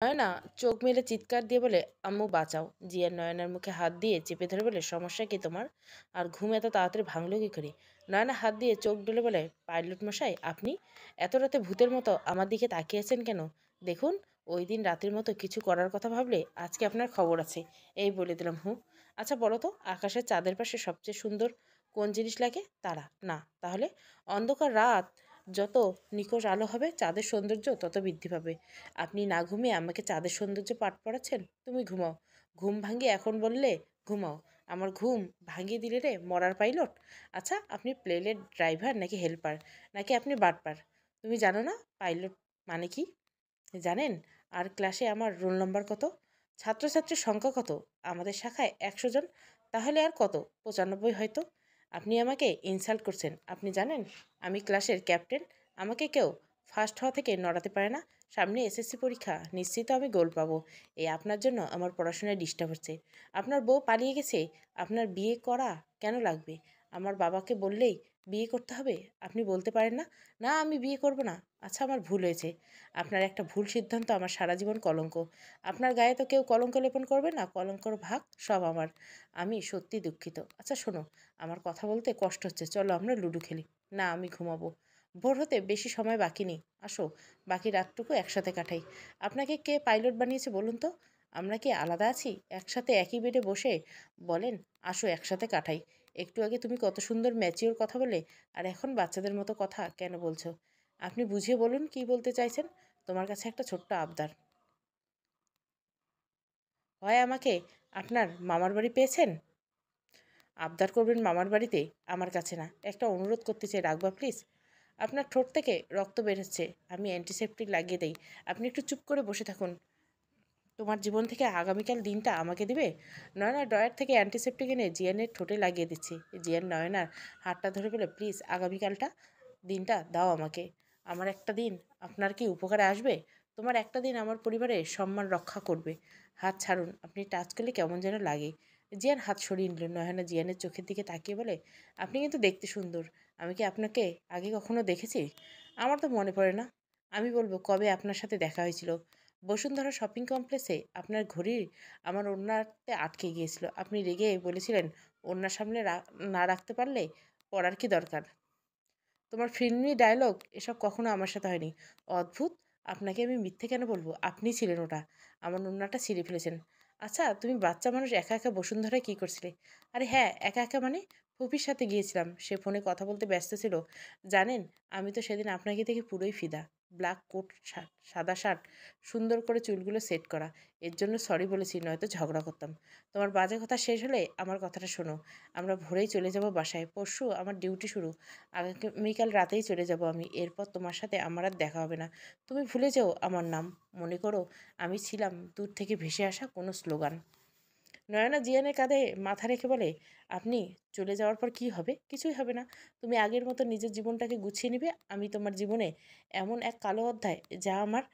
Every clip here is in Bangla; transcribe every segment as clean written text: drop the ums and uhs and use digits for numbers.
নয়না চোখ মেলে চিৎকার দিয়ে বলে, আম্মু বাঁচাও। জিয়ান নয়নার মুখে হাত দিয়ে চেপে ধরে বলে, সমস্যা কি তোমার? আর ঘুম এত তাড়াতাড়ি ভাঙলো কি করে? নয়না হাত দিয়ে চোখ ডলে বলে, পাইলট মশাই আপনি এত রাতে ভূতের মতো আমার দিকে তাকিয়েছেন কেন? দেখুন, ওই দিন রাতের মতো কিছু করার কথা ভাবলে আজকে আপনার খবর আছে। এই বলে দিলাম। আচ্ছা বলো তো, আকাশের চাঁদের পাশে সবচেয়ে সুন্দর কোন জিনিস লাগে? তারা না? তাহলে অন্ধকার রাত যত নিখোঁজ আলো হবে, চাঁদের সৌন্দর্য তত বৃদ্ধি পাবে। আপনি না ঘুমিয়ে আমাকে চাঁদের সৌন্দর্য পাঠ পড়াচ্ছেন? তুমি ঘুমাও। ঘুম ভাঙিয়ে এখন বললে ঘুমাও। আমার ঘুম ভাঙিয়ে দিলে রে মরার পাইলট। আচ্ছা, আপনি প্লেনের ড্রাইভার নাকি হেল্পার, নাকি আপনি বাটপার? তুমি জানো না পাইলট মানে কি? জানেন আর ক্লাসে আমার রোল নম্বর কত? ছাত্রছাত্রীর সংখ্যা কত? আমাদের শাখায় 100 জন। তাহলে আর কত? 95 হয়তো। আপনি আমাকে ইনসাল্ট করছেন। আপনি জানেন আমি ক্লাসের ক্যাপ্টেন। আমাকে কেউ ফার্স্ট হওয়া থেকে নড়াতে পারে না। সামনে এসএসসি পরীক্ষা, নিশ্চিত আমি গোল পাবো। এই আপনার জন্য আমার পড়াশোনায় ডিস্টার্ব হচ্ছে। আপনার বউ পালিয়ে গেছে, আপনার বিয়ে করা কেন লাগবে? আমার বাবাকে বললেই বিয়ে করতে হবে? আপনি বলতে পারেন না, না আমি বিয়ে করব না। আচ্ছা, আমার ভুল হয়েছে। আপনার একটা ভুল সিদ্ধান্ত আমার সারা জীবন কলঙ্ক। আপনার গায়ে তো কেউ কলঙ্ক লেপন করবে না, কলঙ্কর ভাগ সব আমার। আমি সত্যি দুঃখিত। আচ্ছা শোনো, আমার কথা বলতে কষ্ট হচ্ছে, চলো আমরা লুডো খেলি। না, আমি ঘুমাবো। ভোর হতে বেশি সময় বাকি নেই, আসো বাকি রাতটুকু একসাথে কাটাই। আপনাকে কে পাইলট বানিয়েছে বলুন তো? আমরা কি আলাদা আছি? একসাথে একই বেডে বসে বলেন আসো একসাথে কাটাই। একটু আগে তুমি কত সুন্দর ম্যাচিওর কথা বলে, আর এখন বাচ্চাদের মতো কথা কেন বলছো? আপনি বুঝিয়ে বলুন কি বলতে চাইছেন। তোমার কাছে একটা ছোট্ট আবদার। হয় আমাকে আপনার মামার বাড়ি পেয়েছেন, আবদার করবেন মামার বাড়িতে, আমার কাছে না। একটা অনুরোধ করতে চাই, রাখবা প্লিজ? আপনার ঠোঁট থেকে রক্ত বের হচ্ছে, আমি অ্যান্টিসেপটিক লাগিয়ে দেই। আপনি একটু চুপ করে বসে থাকুন। তোমার জীবন থেকে আগামীকাল দিনটা আমাকে দিবে? নয়না ড্রয়ার থেকে অ্যান্টিসেপটিক এনে জিয়ানের ঠোঁটে লাগিয়ে দিচ্ছে। জিয়ান নয়নার হাতটা ধরে বলে, প্লিজ আগামীকালটা দিনটা দাও আমাকে। আমার একটা দিন আপনার কি উপকারে আসবে? তোমার একটা দিন আমার পরিবারের সম্মান রক্ষা করবে। হাত ছাড়ুন, আপনি টাচ করলে কেমন যেন লাগে। জিয়ান হাত সরিয়ে নিল। নয়না জিয়ানের চোখের দিকে তাকিয়ে বলে, আপনি কিন্তু দেখতে সুন্দর। আমি কি আপনাকে আগে কখনো দেখেছি? আমার তো মনে পড়ে না। আমি বলবো কবে আপনার সাথে দেখা হয়েছিল। বসুন্ধরা শপিং কমপ্লেক্সে আপনার ঘড়ি আমার ওড়নাতে আটকে গিয়েছিল। আপনি রেগে বলেছিলেন, ওড়নার সামনে না রাখতে পারলে পড়ার কি দরকার? তোমার ফিল্মি ডায়লগ এসব কখনো আমার সাথে হয়নি। অদ্ভুত, আপনাকে আমি মিথ্যে কেন বলবো? আপনি ছিলেন ওটা। আমার ওড়নাটা ছিঁড়ে ফেলেছেন। আচ্ছা, তুমি বাচ্চা মানুষ একা একা বসুন্ধরায় কী করছিলে? আরে হ্যাঁ, একা একা মানে ফুপির সাথে গিয়েছিলাম, সে ফোনে কথা বলতে ব্যস্ত ছিল। জানেন, আমি তো সেদিন আপনাকে দেখে পুরোই ফিদা। ব্ল্যাক কোট, শার্ট, সাদা শার্ট, সুন্দর করে চুলগুলো সেট করা। এর জন্য সরি বলেছি, নয়তো ঝগড়া করতাম। তোমার বাজে কথা শেষ হলে আমার কথাটা শোনো। আমরা ভোরেই চলে যাব বাসায়। পরশু আমার ডিউটি শুরু। আগামীকাল রাতেই চলে যাব আমি। এরপর তোমার সাথে আমার আর দেখা হবে না। তুমি ভুলে যাও আমার নাম। মনে করো আমি ছিলাম দূর থেকে ভেসে আসা কোনো স্লোগান। নয়না জিয়ানের কাঁধে মাথা রেখে বলে, আপনি চলে যাওয়ার পর কি হবে? কিছুই হবে না। তুমি আগের মতো নিজের জীবনটাকে গুছিয়ে নিবে। আমি তোমার জীবনে এমন এক কালো অধ্যায়, যা আমার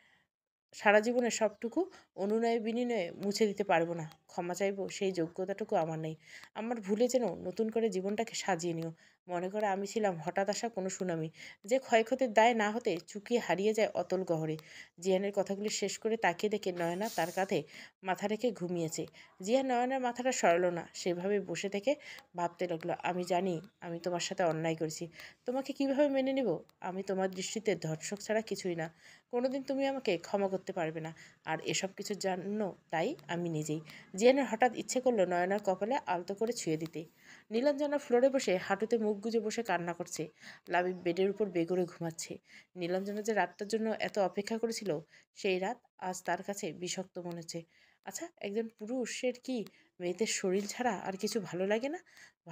সারা জীবনের সবটুকু অনুনয় বিনিময়ে মুছে দিতে পারবো না। ক্ষমা চাইবো সেই যোগ্যতাটুকু আমার নেই। আমার ভুলে যেন নতুন করে জীবনটাকে সাজিয়ে নিও। মনে করে আমি ছিলাম হঠাৎ আসা কোনো সুনামি, যে ক্ষয়ক্ষতির দায় না হতে চুকিয়ে হারিয়ে যায় অতল গহরে। জিয়ানের কথাগুলি শেষ করে তাকিয়ে দেখে নয়না তার কাঁধে মাথা রেখে ঘুমিয়েছে। জিয়ান নয়নার মাথাটা সরালো না, সেভাবে বসে থেকে ভাবতে লাগলো, আমি জানি আমি তোমার সাথে অন্যায় করেছি। তোমাকে কিভাবে মেনে নেব? আমি তোমার দৃষ্টিতে ধর্ষক ছাড়া কিছুই না। কোনোদিন তুমি আমাকে ক্ষমা করতে পারবে না। আর এসব কিছুর জন্য তাই আমি নিজেই। জিয়ানের হঠাৎ ইচ্ছে করলো নয়নার কপালে আলতো করে ছুঁয়ে দিতে। নীলাঞ্জনা ফ্লোরে বসে হাঁটুতে মুখ গুজে বসে কান্না করছে। লাবিব বেডের উপর বেঘরে ঘুমাচ্ছে। নীলাঞ্জনা যে রাতটার জন্য এত অপেক্ষা করেছিল, সেই রাত আজ তার কাছে বিষাক্ত মনে হচ্ছে। আচ্ছা, একজন পুরুষের কি মেয়েদের শরীর ছাড়া আর কিছু ভালো লাগে না?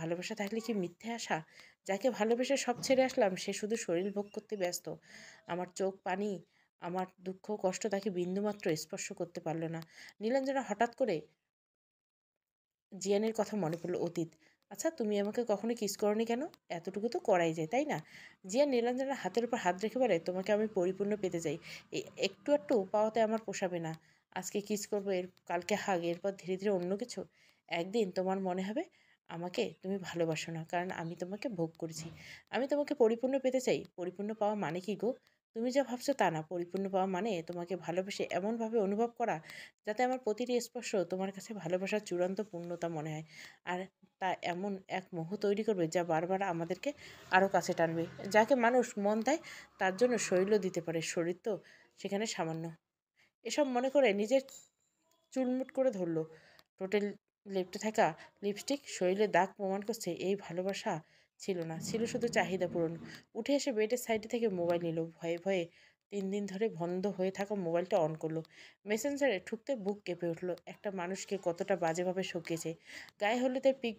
ভালোবাসা থাকলে কি মিথ্যে আশা? যাকে ভালোবেসে সব ছেড়ে আসলাম, সে শুধু শরীর ভোগ করতে ব্যস্ত। আমার চোখ পানি, আমার দুঃখ কষ্ট তাকে বিন্দুমাত্র স্পর্শ করতে পারল না। নীলাঞ্জনা হঠাৎ করে জিয়ানের কথা মনে পড়ল, অতীত। আচ্ছা, তুমি আমাকে কখনো কিস করনি কেন? এতটুকু তো করাই যায়, তাই না? জিয়ান নীলাঞ্জনার হাতের উপর হাত রেখে বলে, তোমাকে আমি পরিপূর্ণ পেতে চাই। একটু একটু পাওয়াতে আমার পোষাবে না। আজকে কিস করবো, এর কালকে হাগ, এরপর ধীরে ধীরে অন্য কিছু। একদিন তোমার মনে হবে আমাকে তুমি ভালোবাসো না, কারণ আমি তোমাকে ভোগ করেছি। আমি তোমাকে পরিপূর্ণ পেতে চাই। পরিপূর্ণ পাওয়া মানে কি গো? তুমি যা ভাবছো তা না। পরিপূর্ণ পাওয়া মানে তোমাকে ভালোবেসে এমনভাবে অনুভব করা যাতে আমার প্রতিটি স্পর্শ তোমার কাছে ভালোবাসার চূড়ান্ত পূর্ণতা মনে হয়। আর তা এমন এক মোহ তৈরি করবে যা বারবার আমাদেরকে আরও কাছে টানবে। যাকে মানুষ মন দেয় তার জন্য শরীরও দিতে পারে, শরীর তো সেখানে সামান্য। এসব মনে করে নিজের চুলমুট করে ধরল। ঠোঁটের লেপ্টে থাকা লিপস্টিক শরীরে দাগ প্রমাণ করছে এই ভালোবাসা ছিল না, ছিল শুধু চাহিদা পূরণ। উঠে এসে বেডের সাইডে থেকে মোবাইল নিল। ভয়ে ভয়ে 3 দিন ধরে বন্ধ হয়ে থাকা মোবাইলটা অন করলো। মেসেঞ্জারে ঠুকতে বুক কেঁপে উঠলো। একটা মানুষকে কতটা বাজেভাবে ঠকিয়েছে। গায়ে হলুদের পিক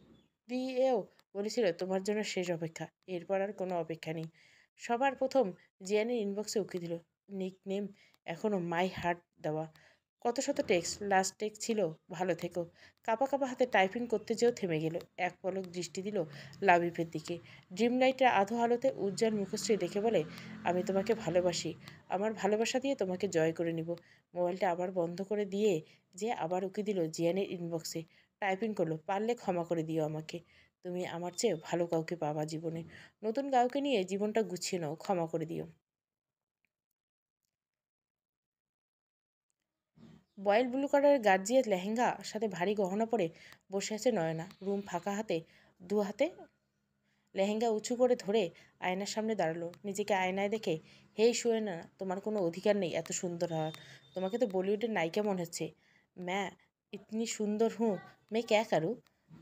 দিয়েও বলেছিল তোমার জন্য শেষ অপেক্ষা, এরপর আর কোনো অপেক্ষা নেই। সবার প্রথম জিয়ানের ইনবক্সে উকি দিল। নিক নেম এখনও মাই হার্ট দেওয়া। কত শত টেক্সট, লাস্ট টেক্সট ছিল ভালো থেকো। কাঁপা কাঁপা হাতে টাইপিং করতে যেও থেমে গেল। এক পলক দৃষ্টি দিল লাবিবের দিকে। ড্রিম লাইটের আধো আলোতে উজ্জ্বল মুখশ্রী দেখে বলে, আমি তোমাকে ভালোবাসি, আমার ভালোবাসা দিয়ে তোমাকে জয় করে নিব। মোবাইলটা আবার বন্ধ করে দিয়ে যে আবার উকি দিল জিয়ানের ইনবক্সে। টাইপিং করলো, পারলে ক্ষমা করে দিও আমাকে। তুমি আমার চেয়ে ভালো কাউকে পাবা জীবনে। নতুন কাউকে নিয়ে জীবনটা গুছিয়ে নাও, ক্ষমা করে দিও। বয়েল ব্লু কালারের গার্জিয়াস লেহেঙ্গা সাথে ভারী গহনা পরে বসে আছে নয়না। রুম ফাঁকা হাতে, দু হাতে লেহেঙ্গা উঁচু করে ধরে আয়নার সামনে দাঁড়ালো। নিজেকে আয়নায় দেখে, হেই সুয়েনা, তোমার কোনো অধিকার নেই এত সুন্দর হওয়ার। তোমাকে তো বলিউডের নায়িকা মনে হচ্ছে। ম্যা ইতনি সুন্দর হুঁ মে ক্যা কারু।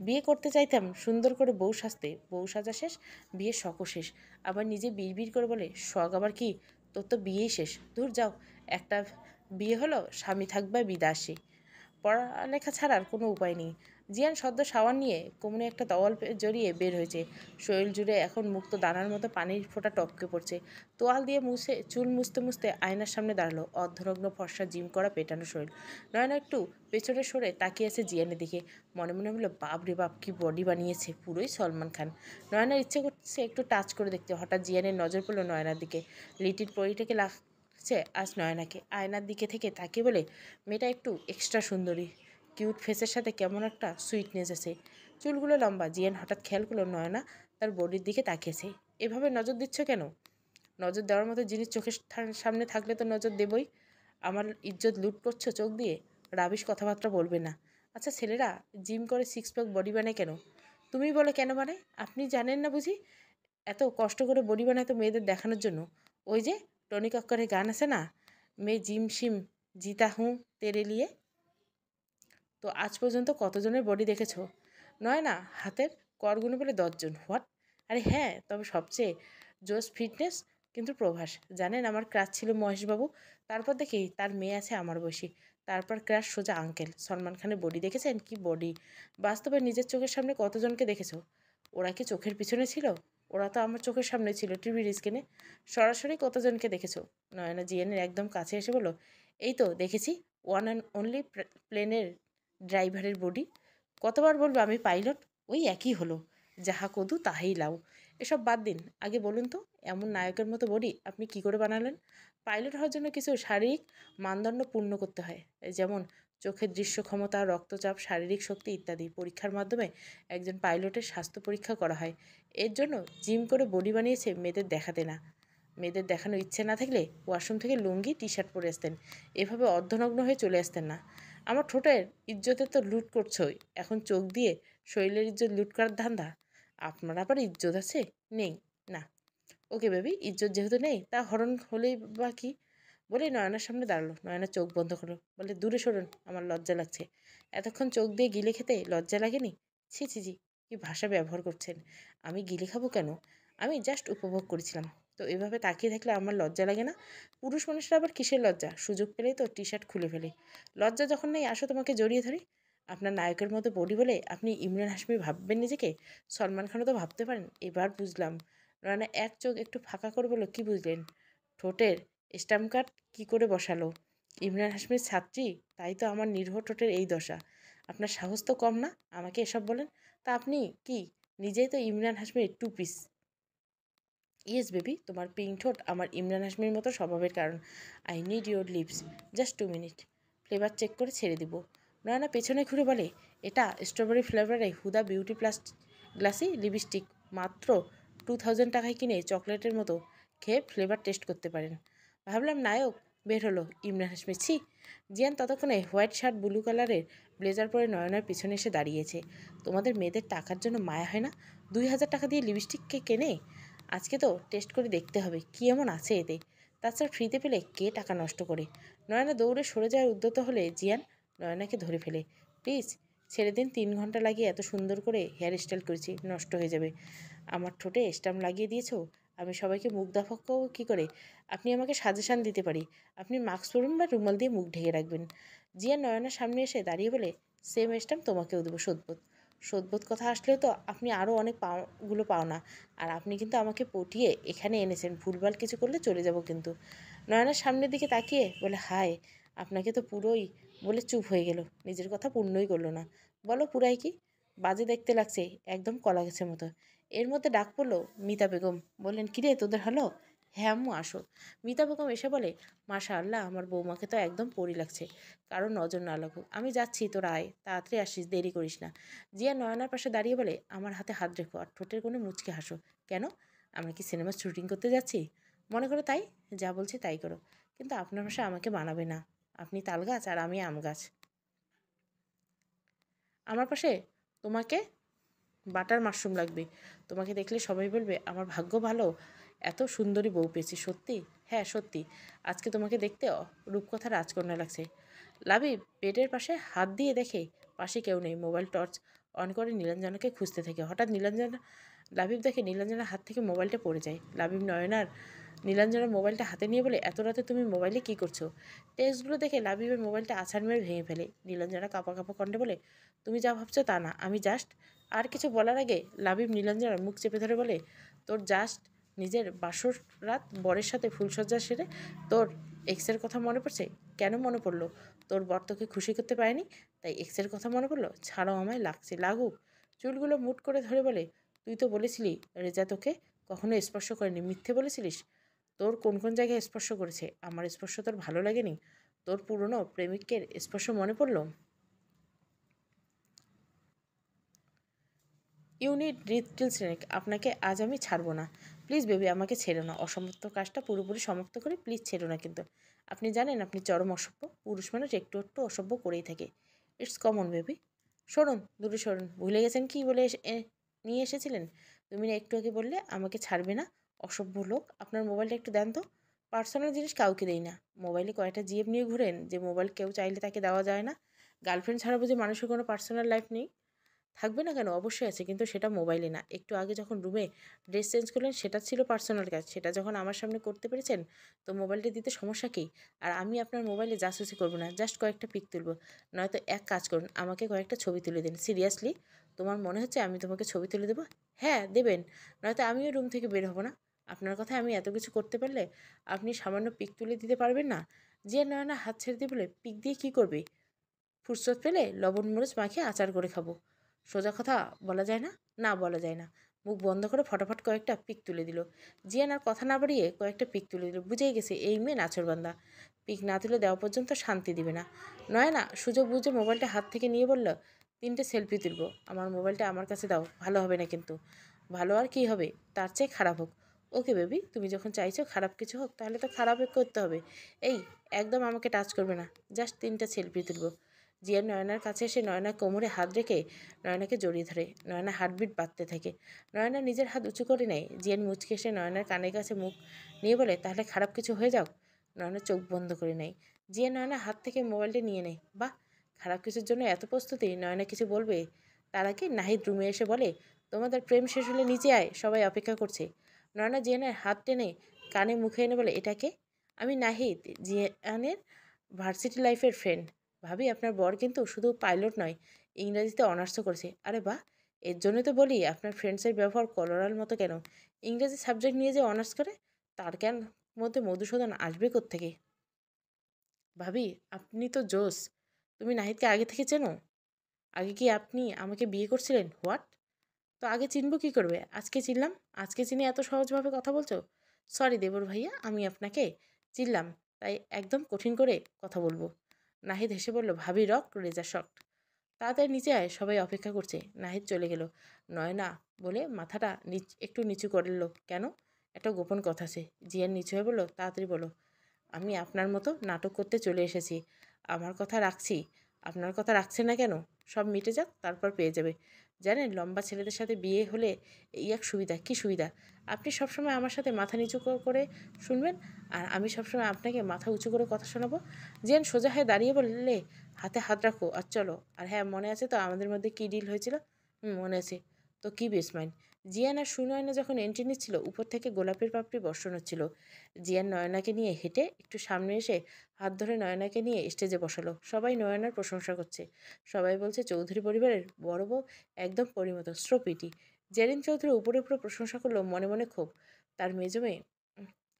বিয়ে করতে চাইতাম সুন্দর করে বউ সাজতে, বউ সাজা শেষ, বিয়ের শখও শেষ। আবার নিজে বিড়বিড় করে বলে, শখ আবার কি, তোর তো বিয়েই শেষ। দূর যাও, একটা বিয়ে হলো, স্বামী থাকবে বিদেশে, পড়ালেখা ছাড়ার কোনো উপায় নেই। জিয়ান সদ্য শাওয়ার নিয়ে কোমরে একটা তওয়াল জড়িয়ে বের হয়েছে। শরীর জুড়ে এখন মুক্ত দানার মতো পানির ফোঁটা টপকে পড়ছে। তোয়াল দিয়ে মুছে চুল মুছতে মুছতে আয়নার সামনে দাঁড়ালো। অর্ধনগ্ন ফর্সা জিম করা পেটানো শরীর। নয়না একটু পেছনে সরে তাকিয়ে আছে জিয়ানের দিকে। মনে মনে বলল, বাপ রে বাপ, কি বডি বানিয়েছে, পুরোই সলমান খান। নয়নার ইচ্ছে করছে একটু টাচ করে দেখতে। হঠাৎ জিয়ানের নজর পড়লো নয়নার দিকে। লিটির পরিটাকে লাগছে আজ নয়নাকে। আয়নার দিকে থেকে তাকিয়ে বলে, মেয়েটা একটু এক্সট্রা সুন্দরী, কিউট ফেসের সাথে কেমন একটা সুইটনেস আছে। চুলগুলো লম্বা। জিয়ান হঠাৎ খেয়াল করলো নয়না তার বডির দিকে তাকিয়েছে। এভাবে নজর দিচ্ছ কেন? নজর দেওয়ার মতো জিনিস চোখের সামনে থাকলে তো নজর দেবই। আমার ইজ্জত লুট করছো চোখ দিয়ে? রাবিশ কথাবার্তা বলবে না। আচ্ছা ছেলেরা জিম করে সিক্স প্যাক বডি বানায় কেন? তুমি বলো কেন বানায়? আপনি জানেন না বুঝি? এত কষ্ট করে বডি বানায় তো মেয়েদের দেখানোর জন্য। ওই যে টনি কক্করের গান আছে না, মে জিম শিম জিতা হুঁ তেরে লিয়ে। তো আজ পর্যন্ত কতজনের বডি দেখেছো? নয় না, হাতের করগুলো বলে 10 জন। হোয়াট? আরে হ্যাঁ, তবে সবচেয়ে জোস ফিটনেস কিন্তু প্রভাস। জানেন, আমার ক্রাশ ছিল মহেশবাবু। তারপর দেখি তার মেয়ে আছে আমার বয়সী। তারপর ক্রাশ সোজা আঙ্কেল। সলমান খানের বডি দেখেছেন? কি বডি! বাস্তবে নিজের চোখের সামনে কতজনকে দেখেছো? ওরা কি চোখের পিছনে ছিল? ওরা তো আমার চোখের সামনে ছিল, টিভির স্ক্রিনে। সরাসরি কতজনকে দেখেছো? নয়না জিয়ানের একদম কাছে এসে বলো, এই তো দেখেছি, ওয়ান অ্যান্ড অনলি প্লেনের ড্রাইভারের বডি। কতবার বলবো আমি পাইলট? ওই একই হলো। যাহা কদু তাহাই লাউ। এসব বাদ দিন, আগে বলুন তো, এমন নায়কের মতো বডি আপনি কি করে বানালেন? পাইলট হওয়ার জন্য কিছু শারীরিক মানদণ্ড পূর্ণ করতে হয়, যেমন চোখের দৃশ্য ক্ষমতা, রক্তচাপ, শারীরিক শক্তি ইত্যাদি। পরীক্ষার মাধ্যমে একজন পাইলটের স্বাস্থ্য পরীক্ষা করা হয়। এর জন্য জিম করে বডি বানিয়েছে মেয়েদের দেখাতে না। মেয়েদের দেখানোর ইচ্ছে না থাকলে ওয়াশরুম থেকে লুঙ্গি টি শার্ট পরে আসতেন। এভাবে অর্ধনগ্ন হয়ে চলে আসতেন না। আমার ঠোঁটের ইজ্জতে তো লুট করছোই, এখন চোখ দিয়ে শরীরের ইজ্জত লুট করার ধান্দা? আপনার আবার ইজ্জত আছে? নেই? না। ওকে বেবি, ইজ্জত যেহেতু নেই তা হরণ হলেই বা কি? বলে নয়নার সামনে দাঁড়ালো। নয়না চোখ বন্ধ করলো, বলে, দূরে সরুন, আমার লজ্জা লাগছে। এতক্ষণ চোখ দিয়ে গিলে খেতে লজ্জা লাগেনি? ছি ছি ছি, কি ভাষা ব্যবহার করছেন! আমি গিলে খাবো কেন? আমি জাস্ট উপভোগ করেছিলাম। তো এভাবে তাকিয়ে থাকলে আমার লজ্জা লাগে না? পুরুষ মানুষরা আবার কিসের লজ্জা? সুযোগ পেলেই তো টি শার্ট খুলে ফেলে। লজ্জা যখন নেই, আসো তোমাকে জড়িয়ে ধরি। আপনার নায়কের মতো বডি বলে আপনি ইমরান হাশমি ভাববেন নিজেকে? সলমান খানও তো ভাবতে পারেন। এবার বুঝলাম। রানা এক চোখ একটু ফাঁকা করে বলল, কি বুঝলেন? ঠোঁটের স্ট্যাম্প কার্ড কী করে বসালো? ইমরান হাশমির ছাত্রী, তাই তো আমার নির্ভ ঠোঁটের এই দশা। আপনার সাহস তো কম না, আমাকে এসব বলেন। তা আপনি কি নিজেই তো ইমরান হাশমির 2 পিস। ইয়েস বেবি, তোমার পিঙ্ক ঠোঁট আমার ইমরান হাশমির মতো স্বভাবের কারণ। I need your lips, just 2 minute, flavour check করে ছেড়ে দিব। নয়না পেছনে ঘুরে বলে, এটা স্ট্রবেরি ফ্লেভারে Huda beauty plus glassy lipstick, মাত্র 2000 টাকায় কিনে চকলেটের মতো খেয়ে ফ্লেভার টেস্ট করতে পারেন। ভাবলাম নায়ক বের হলো ইমরান হাশমি। ছি! জিয়ান ততক্ষণে হোয়াইট শার্ট ব্লু কালারের ব্লেজার পরে নয়নার পিছনে এসে দাঁড়িয়েছে। তোমাদের মেয়েদের টাকার জন্য মায়া হয় না? 2000 টাকা দিয়ে লিপস্টিক কে কেনে? আজকে তো টেস্ট করে দেখতে হবে কি এমন আছে এতে। তাছাড়া ফ্রিতে পেলে কে টাকা নষ্ট করে? নয়না দৌড়ে সরে যাওয়ার উদ্যত হলে জিয়ান নয়নাকে ধরে ফেলে। প্লিজ ছেড়ে দিন, 3 ঘন্টা লাগিয়ে এত সুন্দর করে হেয়ার স্টাইল করেছি, নষ্ট হয়ে যাবে। আমার ঠোঁটে স্টাম্প লাগিয়ে দিয়েছো, আমি সবাইকে মুখ দেখাবো কী করে? আপনি আমাকে সাজেশান দিতে পারি, আপনি মাস্ক পরুন বা রুমাল দিয়ে মুখ ঢেকে রাখবেন। জিয়া নয়নার সামনে এসে দাঁড়িয়ে বলে, সেম স্টাম্প তোমাকেও দেবো। সদবোধ সদবোধ কথা আসলেও তো আপনি আরও অনেক পাও না। আর আপনি কিন্তু আমাকে পটিয়ে এখানে এনেছেন, ভুলভাল কিছু করলে চলে যাব কিন্তু। নয়নার সামনের দিকে তাকিয়ে বলে, হায়, আপনাকে তো পুরোই বলে চুপ হয়ে গেল, নিজের কথা পূর্ণই করলো না। বলো পুরাই কি? বাজে দেখতে লাগছে, একদম কলা গাছের মতো। এর মধ্যে ডাক পড়লো মিতা বেগম। বললেন, কিরে তোদের হলো? হ্যাঁ আম্মু আসো। মিতা বেগম এসে বলে, মাশা আল্লাহ, আমার বৌমাকে তো একদম পরি লাগছে, কারো নজর না লাগুক। আমি যাচ্ছি, তোরা আয়, তাড়াতাড়ি আসিস, দেরি করিস না। জিয়া নয়নার পাশে দাঁড়িয়ে বলে, আমার হাতে হাত রেখো আর ঠোঁটের কোণে মুচকে হাসো। কেন? আমরা কি সিনেমার শুটিং করতে যাচ্ছি? মনে করো তাই, যা বলছি তাই করো। কিন্তু আপনার ভাষা আমাকে মানাবে না। আপনি তাল গাছ আর আমি আম গাছ। আমার পাশে তোমাকে বাটার মাশরুম লাগবে। তোমাকে দেখলে সবাই বলবে আমার ভাগ্য ভালো, এত সুন্দরী বউ পেয়েছি। সত্যি? হ্যাঁ সত্যি। আজকে তোমাকে দেখতে রূপকথা রাজকন্যা লাগছে। লাবিব বেডের পাশে হাত দিয়ে দেখে পাশে কেউ নেই। মোবাইল টর্চ অন করে নীলাঞ্জনাকে খুঁজতে থাকে। হঠাৎ লাবিব দেখে নীলাঞ্জনার হাত থেকে মোবাইলটা পড়ে যায়। লাবিব নীলাঞ্জনার মোবাইলটা হাতে নিয়ে বলে, এত রাতে তুমি মোবাইলে কী করছো? টেক্সটগুলো দেখে লাবিবের মোবাইলটা আছাড় মেরে ভেঙে ফেলে। নীলাঞ্জনা কাঁপা কাঁপা কণ্ঠে বলে, তুমি যা ভাবছো তা না, আমি জাস্ট। আর কিছু বলার আগে লাবিব নীলাঞ্জনার মুখ চেপে ধরে বলে, তোর জাস্ট নিজের বাসর রাত বরের সাথে ফুলসজ্জা সেরে তোর এক্সের কথা মনে পড়ছে? কেন মনে পড়লো? তোর বর তোকে খুশি করতে পারেনি, তাই এক্সের কথা মনে পড়লো? ছাড়াও, আমায় লাগছে, লাগুক। চুলগুলো মুট করে ধরে বলে, তুই তো বলেছিলি রেজা তোকে কখনো স্পর্শ করেনি, মিথ্যে বলেছিলিস। তোর কোন কোন জায়গায় স্পর্শ করেছে? আমার স্পর্শ তোর ভালো লাগেনি? তোর পুরনো প্রেমিকের স্পর্শ মনে পড়লো? ইউনিট রিটল স্নেক, আপনাকে আজ আমি ছাড়বো না। প্লিজ বেবি, আমাকে ছেড়ো না। অসমাপ্ত কাজটা পুরোপুরি সমাপ্ত করে প্লিজ ছেড়ো না কিন্তু। আপনি জানেন আপনি চরম অসভ্য। পুরুষ মানুষ একটু একটু অসভ্য করেই থাকে। It's common baby. সরুন, দূরে সরুন। ভুলে গেছেন কি বলে নিয়ে এসেছিলেন? তুমি না একটু আগে বললে আমাকে ছাড়বে না? অসভ্য লোক, আপনার মোবাইলটা একটু দেন তো। পার্সোনাল জিনিস কাউকে দেই না। মোবাইলে কয়টা জিএফ নিয়ে ঘুরেন যে মোবাইল কেউ চাইলে তাকে দেওয়া যায় না? গার্লফ্রেন্ড ছাড়া বুঝে মানুষের কোনো পার্সোনাল লাইফ নেই? থাকবে না কেন? অবশ্যই আছে, কিন্তু সেটা মোবাইলে না। একটু আগে যখন রুমে ড্রেস চেঞ্জ করলেন সেটা ছিল পার্সোনাল কাজ। সেটা যখন আমার সামনে করতে পেরেছেন, তো মোবাইলটা দিতে সমস্যা কী? আর আমি আপনার মোবাইলে জাসুসি করবো না, জাস্ট কয়েকটা পিক তুলবো। নয়তো এক কাজ করুন, আমাকে কয়েকটা ছবি তুলে দিন। সিরিয়াসলি? তোমার মনে হচ্ছে আমি তোমাকে ছবি তুলে দেবো? হ্যাঁ দেবেন, নয়তো আমিও রুম থেকে বের হবো না। আপনার কথায় আমি এত কিছু করতে পারলে আপনি সামান্য পিক তুলে দিতে পারবেন না? যে নয়না হাত ছেড়ে দিয়ে বলে, পিক দিয়ে কী করবে? ফুরসত পেলে লবণ মরিচ মাখিয়ে আচার করে খাবো। সোজা কথা বলা যায় না? না, বলা যায় না। মুখ বন্ধ করে ফটাফট কয়েকটা পিক তুলে দিল। জিয়ান আর কথা না বাড়িয়ে কয়েকটা পিক তুলে দিল। বুঝেই গেছে এই মেয়ে নাছোড়বান্দা। পিক না তুলে দেওয়া পর্যন্ত শান্তি দিবে না। নয়না সুযোগ বুঝে মোবাইলটা হাত থেকে নিয়ে বলল, 3টে সেলফি তুলবো। আমার মোবাইলটা আমার কাছে দাও। ভালো হবে না কিন্তু। ভালো আর কী হবে, তার চেয়ে খারাপ হোক। ওকে বেবি, তুমি যখন চাইছো খারাপ কিছু হোক, তাহলে তো খারাপ করতে হবে। এই, একদম আমাকে টাচ করবে না। জাস্ট 3টা সেলফি তুলবো। জিয়া নয়নার কাছে এসে নয়নার কোমরে হাত রেখে নয়নাকে জড়িয়ে ধরে। নয়না হার্টবিট বাঁধতে থাকে। নয়না নিজের হাত উঁচু করে নেয়। জিয়ান মুচকে এসে নয়নার কানের কাছে মুখ নিয়ে বলে, তাহলে খারাপ কিছু হয়ে যাও। নয়না চোখ বন্ধ করে নেয়। জিয়া নয়নার হাত থেকে মোবাইলটা নিয়ে নেয়। বাহ, খারাপ কিছুর জন্য এত প্রস্তুতি। নয়না কিছু বলবে তার আগে নাহিদ রুমে এসে বলে, তোমাদের প্রেম শেষ হলে নিচে আয়, সবাই অপেক্ষা করছে। নয়না জিয়ানের হাত টেনে কানে মুখে এনে বলে, এটাকে? আমি নাহিদ, জিয়ানের ভার্সিটি লাইফের ফ্রেন্ড। ভাবি, আপনার বর কিন্তু শুধু পাইলট নয়, ইংরেজিতে অনার্সও করেছে। আরে বাহ, এর জন্যই তো বলি আপনার ফ্রেন্ডসের ব্যবহার কলোরাল মতো কেন। ইংরেজি সাবজেক্ট নিয়ে যে অনার্স করে, তার কেন মধ্যে মধুসূদন আসবে কোত্থেকে? ভাবি, আপনি তো জোস। তুমি নাহিদকে আগে থেকে চেনো? আগে কি আপনি আমাকে বিয়ে করছিলেন? হোয়াট? তো আগে চিনব কী করবে? আজকে চিনলাম। আজকে চিনে এত সহজভাবে কথা বলছো? সরি দেবর ভাইয়া, আমি আপনাকে চিনলাম, তাই একদম কঠিন করে কথা বলবো। নাহিদ হেসে বলল, ভাবি রক, রেজা শক। তাড়াতাড়ি নিচে আয়, সবাই অপেক্ষা করছে। নাহিদ চলে গেল। নয়না বলে মাথাটা একটু নিচু করল। কেন? একটা গোপন কথা আছে। জিয়ান নিচু হয়ে বলল, তাড়াতাড়ি বলো। আমি আপনার মতো নাটক করতে চলে এসেছি। আমার কথা রাখছি, আপনার কথা রাখছেন না কেন? সব মিটে যাক, তারপর পেয়ে যাবে। জানেন, লম্বা ছেলেদের সাথে বিয়ে হলে এই এক সুবিধা। কি সুবিধা? আপনি সবসময় আমার সাথে মাথা নিচু করে শুনবেন, আর আমি সবসময় আপনাকে মাথা উঁচু করে কথা শোনাবো। জেন সোজা হয়ে দাঁড়িয়ে বললে, হাতে হাত রাখো আর চলো। আর হ্যাঁ, মনে আছে তো আমাদের মধ্যে কী ডিল হয়েছিল? মনে আছে। তো কী বেসমাইন্ড? জিয়ান আর সুনয়না যখন এন্ট্রি নিচ্ছিল, উপর থেকে গোলাপের পাপড়ি বর্ষণ হচ্ছিল। জিয়ান নয়নাকে নিয়ে হেঁটে একটু সামনে এসে হাত ধরে নয়নাকে নিয়ে স্টেজে বসালো। সবাই নয়নার প্রশংসা করছে। সবাই বলছে চৌধুরী পরিবারের বড় বউ একদম পরিমতো, স্ট্রপিটি। জেরিন চৌধুরী উপরে উপরে প্রশংসা করলো, মনে মনে ক্ষোভ। তার মেজো মেয়ে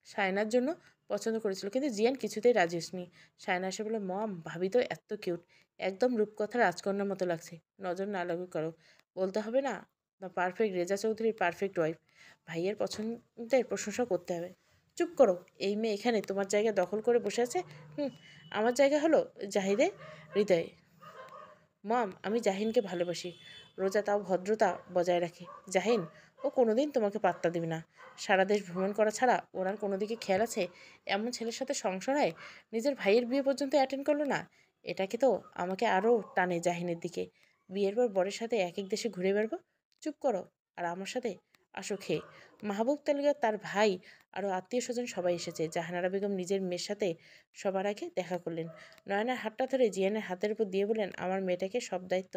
সায়নার জন্য পছন্দ করেছিল, কিন্তু জিয়ান কিছুতেই রাজি হয়নি। সায়না এসে বলে, মম, ভাবি তো এত কিউট, একদম রূপকথার রাজকন্যার মতো লাগছে। নজর না লাগুক করো, বলতে হবে না দ্য পারফেক্ট রেজা চৌধুরীর পারফেক্ট ওয়াইফ। ভাইয়ের পছন্দের প্রশংসা করতে হবে। চুপ করো, এই মেয়ে এখানে তোমার জায়গা দখল করে বসে আছে। আমার জায়গা হলো জাহিদের হৃদয়ে। মম, আমি জাহিনকে ভালোবাসি। রোজা তাও ভদ্রতা বজায় রাখে। জাহিন, ও কোনোদিন তোমাকে পাত্তা দেবে না। সারা দেশ ভ্রমণ করা ছাড়া ওর আর কোনো দিকে খেয়াল আছে? এমন ছেলের সাথে সংসার হয়? নিজের ভাইয়ের বিয়ে পর্যন্ত অ্যাটেন্ড করলো না। এটাকে তো আমাকে আরও টানে জাহিনের দিকে। বিয়ের পর বরের সাথে এক এক দেশে ঘুরে বেড়াবো। চুপ করো আর আমার সাথে আসো খেয়ে। মাহবুব তালুকদার, তার ভাই, আরও আত্মীয় স্বজন সবাই এসেছে। জাহানারা বেগম নিজের মেয়ের সাথে সবার আগে দেখা করলেন। নয়নার হাতটা ধরে জিয়ানের হাতের উপর দিয়ে বললেন, আমার মেয়েটাকে সব দায়িত্ব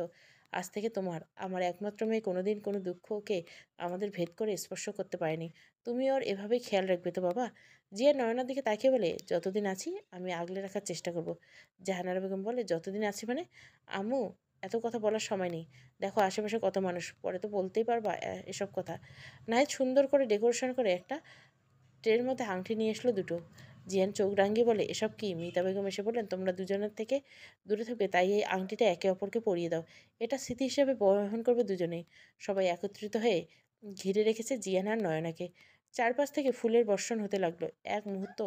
আজ থেকে তোমার। আমার একমাত্র মেয়ে কোনোদিন কোনো দুঃখকে আমাদের ভেদ করে স্পর্শ করতে পারেনি। তুমি ওর এভাবেই খেয়াল রাখবে তো বাবা? জিয়া নয়নার দিকে তাকিয়ে বলে, যতদিন আছি আমি আগলে রাখার চেষ্টা করব। জাহানারা বেগম বলে, যতদিন আছি মানে? আম্মু, এত কথা বলার সময় নেই। দেখো আশেপাশে কত মানুষ, পরে তো বলতেই পারবা এসব কথা। নাহিদ সুন্দর করে ডেকোরেশন করে একটা ট্রের মধ্যে আংটি নিয়ে আসলো দুটো। জিয়ান চোখ রাঙিয়ে বলে, এসব কি? মিতা বেগম এসে বললেন, তোমরা দুজনের থেকে দূরে থাকবে, তাই এই আংটিটা একে অপরকে পরিয়ে দাও। এটা স্মৃতি হিসেবে বহন করবে দুজনেই। সবাই একত্রিত হয়ে ঘিরে রেখেছে জিয়ান আর নয়নাকে। চারপাশ থেকে ফুলের বর্ষণ হতে লাগলো। এক মুহূর্ত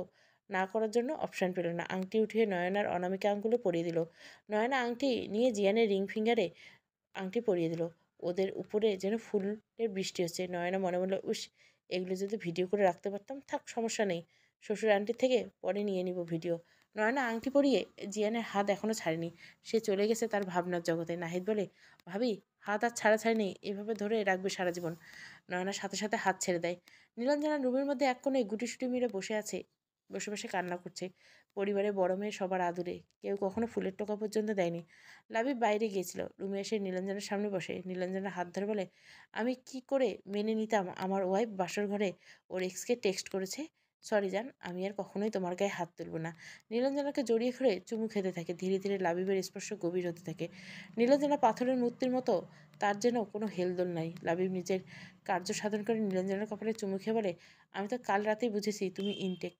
না করার জন্য অপশান পেল না। আংটি উঠিয়ে নয়নার অনামিকা আঙ্গুলে পরিয়ে দিল। নয়না আংটি নিয়ে জিয়ানের রিং ফিঙ্গারে আংটি পরিয়ে দিল। ওদের উপরে যেন ফুলের বৃষ্টি হচ্ছে। নয়না মনে মনে, উস, এগুলো যদি ভিডিও করে রাখতে পারতাম। থাক, সমস্যা নেই, শ্বশুর আন্টির থেকে পরে নিয়ে নিব ভিডিও। নয়না আংটি পরিয়ে জিয়ানের হাত এখনও ছাড়েনি। সে চলে গেছে তার ভাবনার জগতে। নাহিদ বলে, ভাবি, হাত আর ছাড়া নেই, এভাবে ধরে রাখবে সারা জীবন। নয়নার সাথে সাথে হাত ছেড়ে দেয়। নীলাঞ্জনা রুমের মধ্যে এক কোণে গুটিসুটি মেরে বসে আছে, বসে বসে কান্না করছে। পরিবারে বড় মেয়ে, সবার আদুরে, কেউ কখনো ফুলের টোকা পর্যন্ত দেয়নি। লাবিব বাইরে গিয়েছিল, রুমে এসে নীলাঞ্জনার সামনে বসে। নীলাঞ্জনার হাত ধরে বলে, আমি কি করে মেনে নিতাম আমার ওয়াইফ বাসর ঘরে ওর এক্সকে টেক্সট করেছে। সরি জান, আমি আর কখনোই তোমার গায়ে হাত তুলব না। নীলাঞ্জনাকে জড়িয়ে ধরে চুমু খেতে থাকে। ধীরে ধীরে লাবিবের স্পর্শ গভীর হতে থাকে। নীলাঞ্জনা পাথরের মূর্তির মতো, তার যেন কোনো হেলদোল নাই। লাবিব নিজের কার্য সাধন করে নীলাঞ্জনার কপালে চুমু খেয়ে বলে, আমি তো কাল রাতেই বুঝেছি তুমি ইনটেক।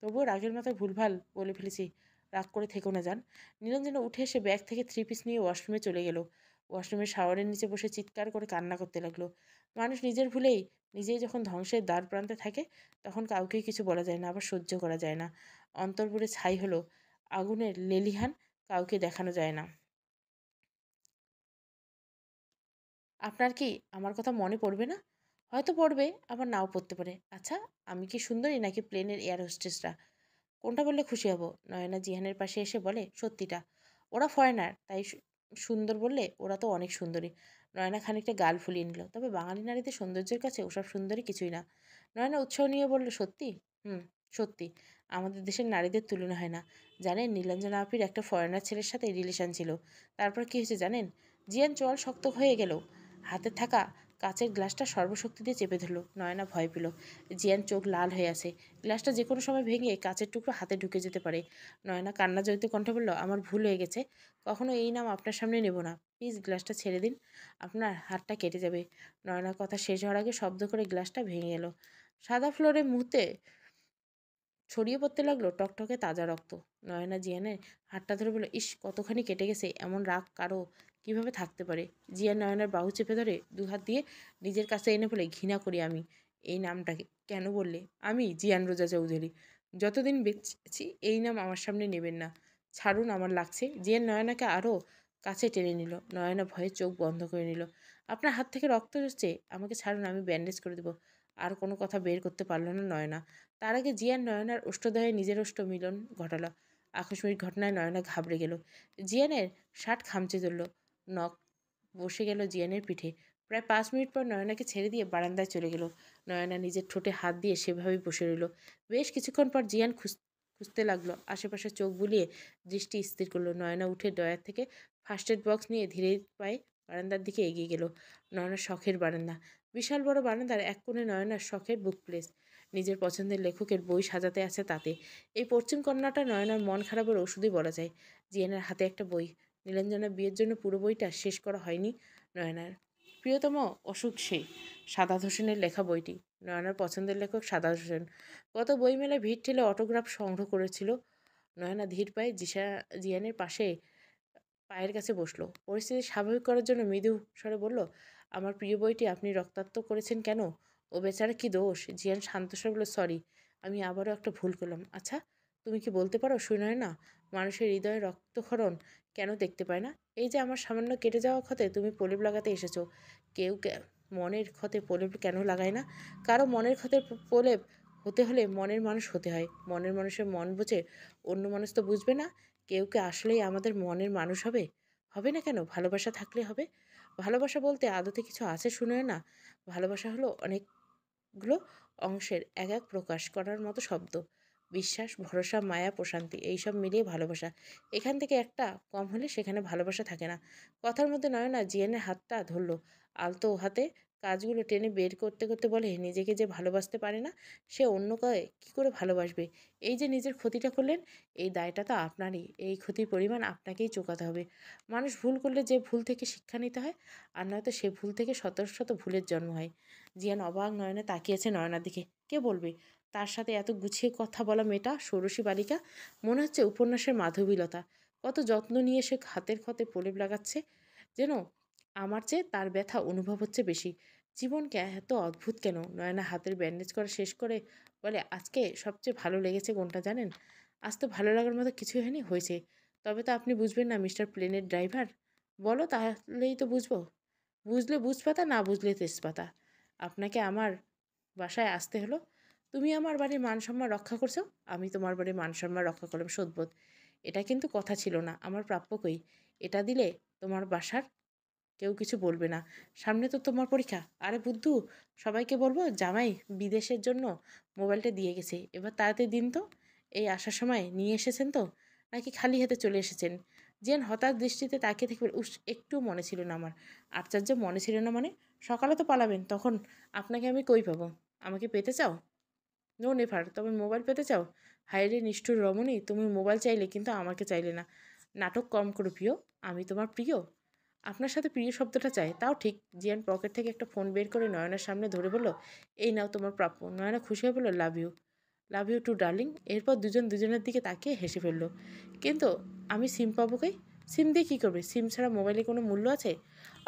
তবুও রাগের মাথায় ভুলভাল বলে ফেলেছি, রাগ করে থেকো না যান। নীলাঞ্জনা উঠে এসে ব্যাগ থেকে 3 পিস নিয়ে ওয়াশরুমে চলে গেল। ওয়াশরুমের শাওয়ারের নিচে বসে চিৎকার করে কান্না করতে লাগলো। মানুষ নিজের ভুলেই নিজেই যখন ধ্বংসের দ্বার প্রান্তে থাকে, তখন কাউকেই কিছু বলা যায় না, আবার সহ্য করা যায় না। অন্তর্পুরে ছাই হলো আগুনের লেলিহান, কাউকে দেখানো যায় না। আপনার কি আমার কথা মনে পড়বে না? হয়তো পড়বে, আবার নাও পড়তে পারে। আচ্ছা, আমি কি সুন্দরী নাকি প্লেনের এয়ার হোস্টেসরা? কোনটা বললে খুশি হব? নয়না জিহানের পাশে এসে বলে, সত্যিটা। ওরা ফরেনার, তাই সুন্দর বললে, ওরা তো অনেক সুন্দরী। নয়না খানিকটা গাল ফুলিয়ে নিল। তবে বাঙালি নারীদের সৌন্দর্যের কাছে ওসব সুন্দরী কিছুই না। নয়না উৎসাহ নিয়ে বলল, সত্যি? হুম, সত্যি। আমাদের দেশের নারীদের তুলনা হয় না। জানেন, নীলাঞ্জনা আপির একটা ফরেনার ছেলের সাথে রিলেশন ছিল। তারপর কি হয়েছে জানেন? জিয়ান চোয়াল শক্ত হয়ে গেল। হাতে থাকা কাচের গ্লাসটা সর্বশক্তি দিয়ে চেপে ধরল। নয়না ভয় পেল। জিয়ান চোখ লাল হয়ে আছে। গ্লাসটা যে কোনো সময় ভেঙে কাচের টুকরো হাতে ঢুকে যেতে পারে। নয়না কান্না জড়িত কণ্ঠে বলল, আমার ভুল হয়ে গেছে, কখনো এই নাম আপনার সামনে নেব না। প্লিজ গ্লাসটা ছেড়ে দিন, আপনার হাতটা কেটে যাবে। নয়নার কথা শেষ হওয়ার আগে শব্দ করে গ্লাসটা ভেঙে এলো। সাদা ফ্লোরে মুহূর্তে ছড়িয়ে পড়তে লাগলো টকটকে তাজা রক্ত। নয়না জিয়ানের হাতটা ধরে বলল, ইস, কতখানি কেটে গেছে, এমন রাগ কারো কিভাবে থাকতে পারে? জিয়ান নয়নার বাহু চেপে ধরে দুহাত দিয়ে নিজের কাছে এনে বলে, ঘৃণা করি আমি এই নামটাকে। কেন বললে? আমি জিয়ান রোজা চৌধুরী যতদিন বেঁচেছি এই নাম আমার সামনে নেবেন না। ছাড়ুন, আমার লাগছে। জিয়ান নয়নাকে আরও কাছে টেনে নিল। নয়না ভয়ে চোখ বন্ধ করে নিল। আপনার হাত থেকে রক্ত হচ্ছে, আমাকে ছাড়ুন, আমি ব্যান্ডেজ করে দেবো। আর কোনো কথা বের করতে পারল না নয়না। তার আগে জিয়ান নয়নার ওষ্ঠদয়ে নিজের ওষ্ঠ মিলন ঘটালো। আকস্মিক ঘটনায় নয়না ঘাবড়ে গেল। জিয়ানের শার্ট খামচে ধরল। নখ বসে গেল জিয়ানের পিঠে। প্রায় 5 মিনিট পর নয়নাকে ছেড়ে দিয়ে বারান্দায় চলে গেল। নয়না নিজের ঠোঁটে হাত দিয়ে সেভাবেই বসে রইল। বেশ কিছুক্ষণ পর জিয়ান খুঁজতে লাগলো। আশেপাশে চোখ বুলিয়ে দৃষ্টি স্থির করলো। নয়না উঠে ডয়ার থেকে ফার্স্ট এড বক্স নিয়ে ধীরে পায়ে বারান্দার দিকে এগিয়ে গেল। নয়নার শখের বারান্দা। বিশাল বড় বারান্দার এক কোণে নয়নার শখের বুক প্লেস। নিজের পছন্দের লেখকের বই সাজাতে আছে তাতে। এই পশ্চিম কন্যাটা নয়নার মন খারাপের ওষুধই বলা যায়। জিয়ানের হাতে একটা বই। নীলাঞ্জনা বিয়ের জন্য পুরো বইটা শেষ করা হয়নি নয়নার। প্রিয়তম অসুখ সে, সাদাত হোসেনের লেখা বইটি। নয়নার পছন্দের লেখক সাদাত হোসেন। গত বইমেলায় ভিড় ঠেলে অটোগ্রাফ সংগ্রহ করেছিল। নয়না ধীর পায়ে জিয়ানের পায়ের কাছে বসলো। পরিস্থিতি স্বাভাবিক করার জন্য মৃদু স্বরে বলল, আমার প্রিয় বইটি আপনি রক্তাক্ত করেছেন কেন? ও বেচারা কি দোষ? জিয়ান শান্ত স্বরে বলল, সরি, আমি আবারও একটা ভুল করলাম। আচ্ছা, তুমি কি বলতে পারো সুনয়না, মানুষের হৃদয়ে রক্তক্ষরণ কেন দেখতে পায় না? এই যে আমার সামান্য কেটে যাওয়া ক্ষতে তুমি প্রলেপ লাগাতে এসেছো, কেউ মনের ক্ষতে প্রলেপ কেন লাগায় না? কারো মনের ক্ষতের প্রলেপ হতে হলে মনের মানুষ হতে হয়। মনের মানুষের মন বুঝে অন্য মানুষ তো বুঝবে না। কেউ কে আসলেই আমাদের মনের মানুষ হবে? হবে না কেন? ভালোবাসা থাকলে হবে। ভালোবাসা বলতে আদতে কিছু আছে শুনেও না। ভালোবাসা হলো অনেকগুলো অংশের এক এক প্রকাশ করার মতো শব্দ। বিশ্বাস, ভরসা, মায়া, প্রশান্তি, এইসব মিলিয়ে ভালোবাসা। এখান থেকে একটা কম হলে সেখানে ভালোবাসা থাকে না। কথার মধ্যে নয়না জিয়ানের হাতটা ধরল আলতো হাতে। কাজগুলো টেনে বের করতে করতে বলে, নিজেকে যে ভালোবাসতে পারে না সে অন্যকে কী করে ভালোবাসবে? এই যে নিজের ক্ষতিটা করলেন, এই দায়টা তো আপনারই। এই ক্ষতির পরিমাণ আপনাকেই চোকাতে হবে। মানুষ ভুল করলে যে ভুল থেকে শিক্ষা নিতে হয়, আর নয়তো সে ভুল থেকে শত শত ভুলের জন্ম হয়। জিয়ান অবাক নয়নে তাকিয়েছে নয়নার দিকে। কে বলবে তার সাথে এত গুছিয়ে কথা বলা মেয়েটা ষোড়শী বালিকা? মনে হচ্ছে উপন্যাসের মাধবীলতা। কত যত্ন নিয়ে সে হাতের ক্ষতে প্রলেপ লাগাচ্ছে। যেন আমার চেয়ে তার ব্যথা অনুভব হচ্ছে বেশি। জীবনকে এত অদ্ভুত কেন? নয়না হাতের ব্যান্ডেজ করা শেষ করে বলে, আজকে সবচেয়ে ভালো লেগেছে কোনটা জানেন? আজ তো ভালো লাগার মতো কিছুই হয়নি। হয়েছে, তবে তো আপনি বুঝবেন না মিস্টার প্লেনের ড্রাইভার। বলো, তাহলেই তো বুঝবো। বুঝলে বুঝপাতা, না বুঝলে তেজপাতা। আপনাকে আমার বাসায় আসতে হলো। তুমি আমার বাড়ির মান সম্মান রক্ষা করছো, আমি তোমার বাড়ির মান সম্মান রক্ষা করলাম। শোধবোধ, এটা কিন্তু কথা ছিল না, আমার প্রাপ্য কই? এটা দিলে তোমার বাসার কেউ কিছু বলবে না। সামনে তো তোমার পরীক্ষা। আরে বুদ্ধু, সবাইকে বলবো জামাই বিদেশের জন্য মোবাইলটা দিয়ে গেছে, এবার তাড়াতাড়ি দিন তো। এই আসার সময় নিয়ে এসেছেন তো, নাকি খালি হাতে চলে এসেছেন? জেন হতাশ দৃষ্টিতে তাকিয়ে থেকে উস, একটু মনে ছিল না আমার। আশ্চর্য, মনে ছিল না মানে? সকালে তো পালাবেন, তখন আপনাকে আমি কই পাবো? আমাকে পেতে চাও? No never. তবে মোবাইল পেতে চাও? হায়রে নিষ্ঠুর রমণী, তুমি মোবাইল চাইলে কিন্তু আমাকে চাইলে না। নাটক কম করো প্রিয়। আমি তোমার প্রিয়? আপনার সাথে প্রিয় শব্দটা চাই, তাও ঠিক। জিয়ান পকেট থেকে একটা ফোন বের করে নয়নার সামনে ধরে বলল, এই নাও তোমার প্রাপ্য। নয়না খুশি হয়ে বলল, love you. Love you too darling. এরপর দুজন দুজনের দিকে তাকিয়ে হেসে ফেলল। কিন্তু আমি সিম পাবো কই? সিম দিয়ে কী করবে? সিম ছাড়া মোবাইলে কোনো মূল্য আছে?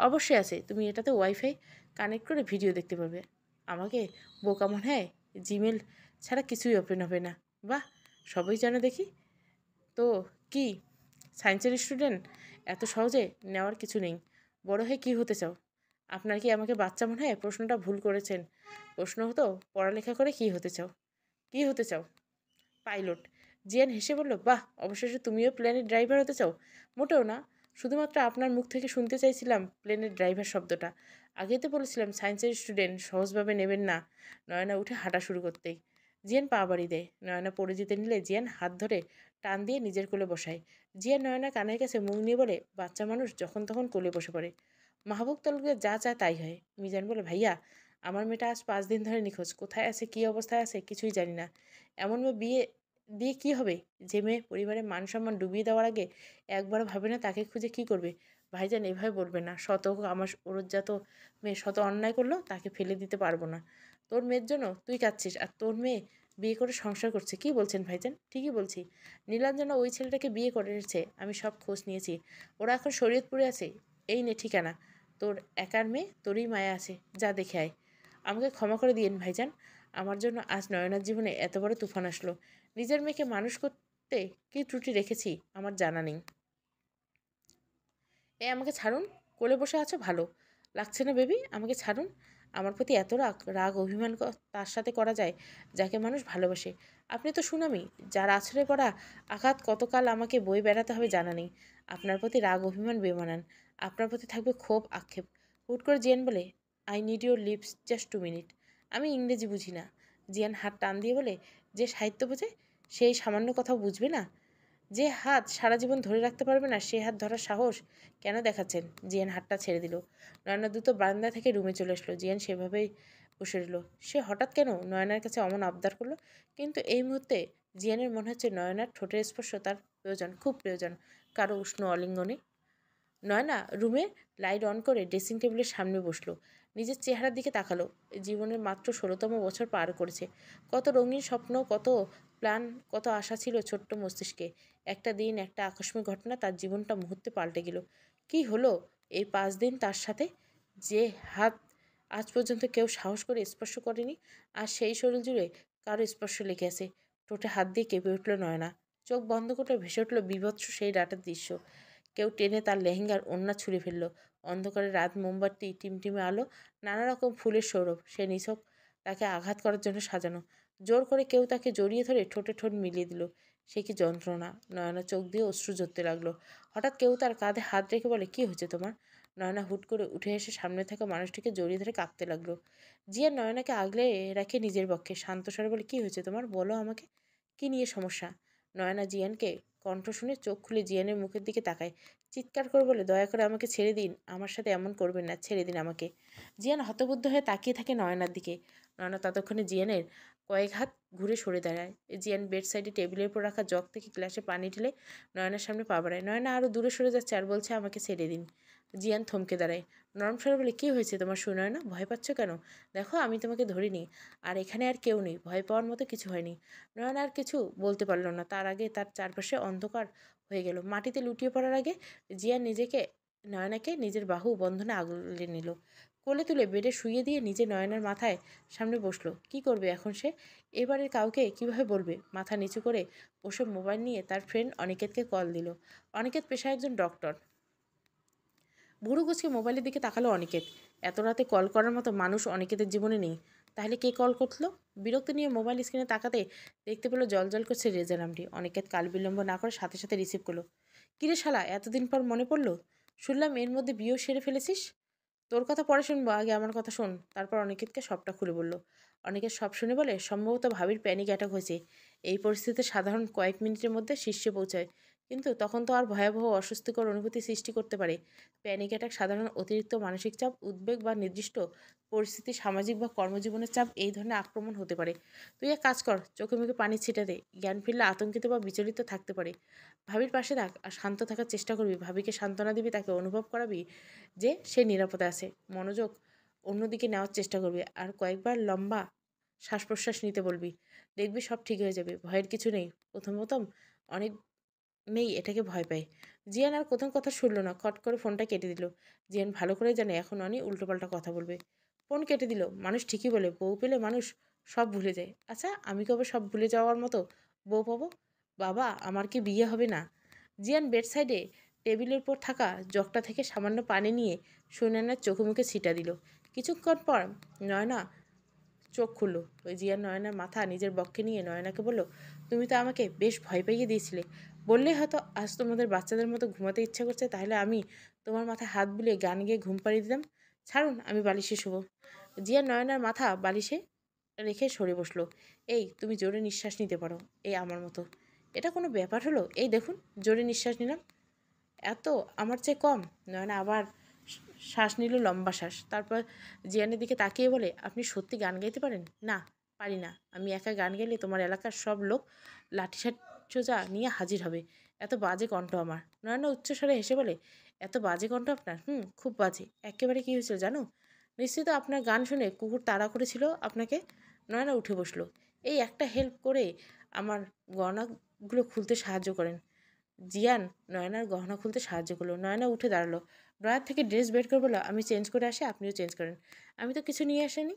অবশ্যই আছে। তুমি এটাতে ওয়াইফাই কানেক্ট করে ভিডিও দেখতে পারবে। আমাকে বোকা মনে হয়? জিমেল ছাড়া কিছুই ওপেন হবে না। বাহ, সবই জানো দেখি তো। কি সায়েন্সের স্টুডেন্ট? এত সহজে নেওয়ার কিছু নেই। বড় হয়ে কী হতে চাও? আপনার কি আমাকে বাচ্চা মনে হয়? প্রশ্নটা ভুল করেছেন। প্রশ্ন হতো, পড়ালেখা করে কী হতে চাও? কী হতে চাও? পাইলট। জিয়ান হেসে বলল, বাহ, অবশেষে তুমিও প্লেনের ড্রাইভার হতে চাও? মোটেও না, শুধুমাত্র আপনার মুখ থেকে শুনতে চাইছিলাম প্লেনের ড্রাইভার শব্দটা। আগেই তো বলেছিলাম সায়েন্সের স্টুডেন্ট, সহজভাবে নেবেন না। নয়না উঠে হাঁটা শুরু করতেই জিয়ান পা বাড়ি দেয়। নয়না পড়ে যেতে নিলে জিয়ান হাত ধরে টান দিয়ে নিজের কোলে বসায়। জিয়ান নয়না কানের কাছে মুখ নিয়ে বলে, বাচ্চা মানুষ যখন তখন কোলে বসে পড়ে। মাহবুব তালুকে যা চায় তাই হয়। মিজান বলে, ভাইয়া, আমার মেয়েটা আজ 5 দিন ধরে নিখোঁজ। কোথায় আছে, কী অবস্থায় আছে, কিছুই জানি না। এমন মেয়ে বিয়ে দিয়ে কী হবে? যে মেয়ে পরিবারের মান সম্মান ডুবিয়ে দেওয়ার আগে একবার ভাবে না তাকে খুঁজে কী করবে? ভাইজান, এভাবে বলবে না। শত আমার ওরজ্জাত মেয়ে শত অন্যায় করলো, তাকে ফেলে দিতে পারবো না। তোর মেয়ের জন্য তুই কাঁদছিস, আর তোর মেয়ে বিয়ে করে সংসার করছে। কি বলছেন ভাইজান? ঠিকই বলছি। নীলাঞ্জনা ওই ছেলেটাকে বিয়ে করেছে, আমি সব খোঁজ নিয়েছি। ওরা এখন শরীয়তপুরে আছে। এই নে ঠিকানা। তোর একার মেয়ে, তোরই মায়া আছে, যা দেখে আয়। আমাকে ক্ষমা করে দিয়েন ভাইজান, আমার জন্য আজ নয়নার জীবনে এত বড় তুফান আসলো। নিজের মেয়েকে মানুষ করতে কী ত্রুটি রেখেছি আমার জানা নেই। আমাকে ছাড়ুন। কোলে বসে আছো, ভালো লাগছে না বেবি? আমাকে ছাড়ুন। আমার প্রতি এত রাগ রাগ অভিমান তার সাথে করা যায় যাকে মানুষ ভালোবাসে। আপনি তো সুনামি, যার আছড়ে পড়া আঘাত কতকাল আমাকে বয়ে বেড়াতে হবে জানা নেই। আপনার প্রতি রাগ অভিমান বেমানান। আপনার প্রতি থাকবে ক্ষোভ আক্ষেপ। হুট করে জিয়ান বলে, I need your lips just 2 minute. আমি ইংরেজি বুঝি না। জিয়ান হাত টান দিয়ে বলে, যে সাহিত্য বোঝে সেই সামান্য কথাও বুঝবে না? যে হাত সারা জীবন ধরে রাখতে পারবে না সে হাত ধরার সাহস কেন দেখাচ্ছেন? জিয়ান হাতটা ছেড়ে দিল। নয়না দ্রুত বারান্দা থেকে রুমে চলে আসলো। জিয়ান সেভাবেই বসে রইল। সে হঠাৎ কেন নয়নার কাছে অমন আবদার করলো? কিন্তু এই মুহূর্তে জিয়ানের মনে হচ্ছে নয়নার ঠোঁটের স্পর্শ তার প্রয়োজন, খুব প্রয়োজন, কারো উষ্ণ অলিঙ্গনে। নয়না রুমে লাইট অন করে ড্রেসিং টেবিলের সামনে বসলো। নিজের চেহারার দিকে তাকালো। জীবনের মাত্র 16তম বছর পার করেছে। কত রঙিন স্বপ্ন, কত প্ল্যান, কত আশা ছিল ছোট্ট মস্তিষ্কে। একটা দিন, একটা আকস্মিক ঘটনা তার জীবনটা মুহূর্তে পাল্টে গেল। কি হলো এই 5 দিন তার সাথে? যে হাত আজ পর্যন্ত কেউ সাহস করে স্পর্শ করেনি, আর সেই শরীর জুড়ে কারো স্পর্শ লেগে আছে। ঠোঁটে হাত দিয়ে কেঁপে উঠল নয়না। চোখ বন্ধ করলে ভেসে উঠল বীভৎস সেই রাতের দৃশ্য। কেউ টেনে তার লেহেঙ্গার ওড়না ছুঁড়ে ফেলল। অন্ধকারে রাত, মোমবাতি, টিমটিমে আলো, নানা রকম ফুলের সৌরভ, সে নিছক তাকে আঘাত করার জন্য সাজানো। জোর করে কেউ তাকে জড়িয়ে ধরে ঠোঁটে ঠোঁট মিলিয়ে দিল। সে কি যন্ত্রণা! নয়না চোখ দিয়ে অশ্রু ঝরতে লাগলো। হঠাৎ কেউ তার কাঁধে হাত রেখে বলে, কি হয়েছে তোমার? নয়না হুট করে উঠে এসে সামনে থাকা মানুষটিকে জড়িয়ে ধরে কাঁদতে লাগলো। জিয়া নয়নাকে আগলে রাখে নিজের পক্ষে। শান্ত স্বরে বলে, কি হয়েছে তোমার? বলো আমাকে। কি নিয়ে সমস্যা? নয়না জিয়ানকে কণ্ঠ শুনে চোখ খুলে জিয়ানের মুখের দিকে তাকায়। চিৎকার করে বলে, দয়া করে আমাকে ছেড়ে দিন। আমার সাথে এমন করবেন না। ছেড়ে দিন আমাকে। জিয়ান হতবুদ্ধ হয়ে তাকিয়ে থাকে নয়নার দিকে। নয়না ততক্ষণে জিয়ানের কয়েক হাত ঘুরে সরে দাঁড়ায়। জিয়ান বেড সাইডে টেবিলের উপর রাখা জগ থেকে গ্লাসে পানি ঢেলে নয়নার সামনে পা বাড়ায়। নয়না আরও দূরে সরে যাচ্ছে আর বলছে, আমাকে ছেড়ে দিন। জিয়ান থমকে দাঁড়ায়। নরম স্বরে বলে, কি হয়েছে তোমার সুনয়না? ভয় পাচ্ছ কেন? দেখো আমি তোমাকে ধরিনি। আর এখানে আর কেউ নেই। ভয় পাওয়ার মতো কিছু হয়নি। নয়না আর কিছু বলতে পারল না। তার আগে তার চারপাশে অন্ধকার হয়ে গেল। মাটিতে লুটিয়ে পড়ার আগে জিয়ান নয়নাকে নিজের বাহু বন্ধনে আগলে নিল। কোলে তুলে বেডে শুইয়ে দিয়ে নিজে নয়নার মাথায় সামনে বসলো। কি করবে এখন সে? এবারে কাউকে কিভাবে বলবে? মাথা নিচু করে বসে মোবাইল নিয়ে তার ফ্রেন্ড অনিকেতকে কল দিল। অনিকেত পেশায় একজন ডক্টর। ভুরু কুচকে মোবাইলের দিকে তাকালো অনিকেত। এত রাতে কল করার মতো মানুষ অনিকেতের জীবনে নেই। তাহলে কে কল করলো? বিরক্ত নিয়ে মোবাইল স্ক্রিনে তাকাতে দেখতে পেলো জল করছে রেজা নামটি। অনিকেত কাল বিলম্ব না করে সাথে সাথে রিসিভ করলো। কিরে শালা, এতদিন পর মনে পড়লো? শুনলাম এর মধ্যে বিয়েও সেরে ফেলেছিস। তোর কথা পরে শুনবো, আগে আমার কথা শোন। তারপর অনিকেতকে সবটা খুলে বলল। অনিকেত সব শুনে বলে, সম্ভবত ভাবির প্যানিক অ্যাটাক হয়েছে। এই পরিস্থিতিতে সাধারণ কয়েক মিনিটের মধ্যে শীর্ষে পৌঁছায়, কিন্তু তখন তো আর ভয়াবহ অস্বস্তিকর অনুভূতি সৃষ্টি করতে পারে। প্যানিক অ্যাটাক সাধারণ অতিরিক্ত মানসিক চাপ, উদ্বেগ বা নির্দিষ্ট পরিস্থিতি, সামাজিক বা কর্মজীবনের চাপ, এই ধরনের আক্রমণ হতে পারে। তুই এক কাজ কর, চোখে মুখে পানি ছিটে দে। জ্ঞান ফিরলে আতঙ্কিত বা বিচলিত থাকতে পারে। ভাবির পাশে থাক আর শান্ত থাকার চেষ্টা করবি। ভাবিকে সান্ত্বনা দিবি, তাকে অনুভব করাবি যে সে নিরাপদে আছে। মনোযোগ অন্যদিকে নেওয়ার চেষ্টা করবি আর কয়েকবার লম্বা শ্বাস প্রশ্বাস নিতে বলবি। দেখবি সব ঠিক হয়ে যাবে। ভয়ের কিছু নেই। প্রথম প্রথম অনেক মেয়ে এটাকে ভয় পায়। জিয়ান আর প্রথম কথা শুনল না। খট করে ফোনটা কেটে দিল। জিয়ান ভালো করে জানে এখন অনেক উল্টোপাল্টা কথা বলবে। ফোন কেটে দিল। মানুষ ঠিকই বলে, বউ পেলে মানুষ সব ভুলে যায়। আচ্ছা, আমি কবে সব ভুলে যাওয়ার মতো বউ পাবো? বাবা, আমার কি বিয়ে হবে না? জিয়ান বেড সাইডে টেবিলের উপর থাকা জগটা থেকে সামান্য পানি নিয়ে সুনয়নার চোখে মুখে ছিটা দিল। কিছুক্ষণ পর নয়না চোখ খুলল। ওই জিয়ান নয়নার মাথা নিজের বক্ষে নিয়ে নয়নাকে বলল, তুমি তো আমাকে বেশ ভয় পাইয়ে দিয়েছিলে। বললেই হয়তো আজ তোমাদের বাচ্চাদের মতো ঘুমাতে ইচ্ছা করছে, তাহলে আমি তোমার মাথায় হাত বুলিয়ে গান গেয়ে ঘুম পাড়িয়ে দিতাম। ছাড়ুন, আমি বালিশে শোবো। জিয়ান নয়নার মাথা বালিশে রেখে সরে বসলো। এই, তুমি জোরে নিঃশ্বাস নিতে পারো, এই আমার মতো। এটা কোনো ব্যাপার হলো? এই দেখুন, জোরে নিঃশ্বাস নিলাম। এত আমার চেয়ে কম? নয়না আবার শ্বাস নিল, লম্বা শ্বাস। তারপর জিয়ানের দিকে তাকিয়ে বলে, আপনি সত্যি গান গাইতে পারেন? না, পারি না। আমি একা গান গেলে তোমার এলাকার সব লোক লাঠিসাঠ সোজা নিয়ে হাজির হবে। এত বাজে কণ্ঠ আমার। নয়না উচ্চস্বরে হেসে বলে, এত বাজে কণ্ঠ আপনার? খুব বাজে। একেবারে কী হয়েছিল জানো? নিশ্চিত আপনার গান শুনে কুকুর তাড়া করেছিল আপনাকে। নয়না উঠে বসলো। এই একটা হেল্প করে আমার গয়নাগুলো খুলতে সাহায্য করেন। জিয়ান নয়নার গহনা খুলতে সাহায্য করলো। নয়না উঠে দাঁড়ালো। ড্রয়ার থেকে ড্রেস বের করে বললো, আমি চেঞ্জ করে আসি, আপনিও চেঞ্জ করেন। আমি তো কিছু নিয়ে আসেনি।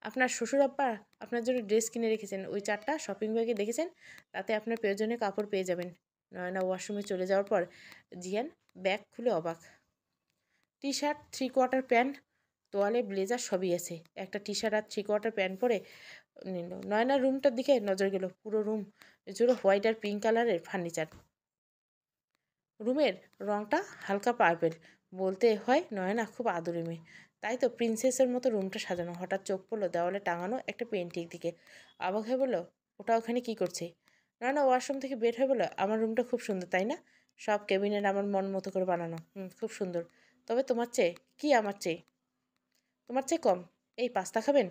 আপনার শ্বশুর আব্বা আপনার জন্য ড্রেস কিনে রেখেছেন। ওই 4টা শপিং ব্যাগে দেখেছেন, তাতে আপনার প্রয়োজনীয় কাপড় পেয়ে যাবেন। নয়না ওয়াশরুমে চলে যাওয়ার পর জিয়ান ব্যাগ খুলে অবাক। টি শার্ট, 3/4 প্যান্ট, তোয়ালে, ব্লেজার সবই আছে। একটা টি শার্ট আর 3/4 প্যান্ট পরে নিল। নয়নার রুমটার দিকে নজর গেল। পুরো রুম জুড়ে হোয়াইট আর পিঙ্ক কালারের ফার্নিচার। রুমের রংটা হালকা পার্পেল। বলতে হয় নয়না খুব আদুরে মেয়ে, তাই তো প্রিন্সেসের মতো রুমটা সাজানো। হঠাৎ চোখ পড়লো দেওয়ালে টাঙানো একটা পেন্টিং দিকে। অবাক হয়ে বলল, ওটা ওখানে কি করছে? নয়না ওয়াশরুম থেকে বের হয়ে বলল, আমার রুমটা খুব সুন্দর তাই না? সব ক্যাবিনেট আমার মন মতো করে বানানো। খুব সুন্দর। তবে তোমার চেয়ে কি আমার চেয়ে তোমার চেয়ে কম। এই পাস্তা খাবেন?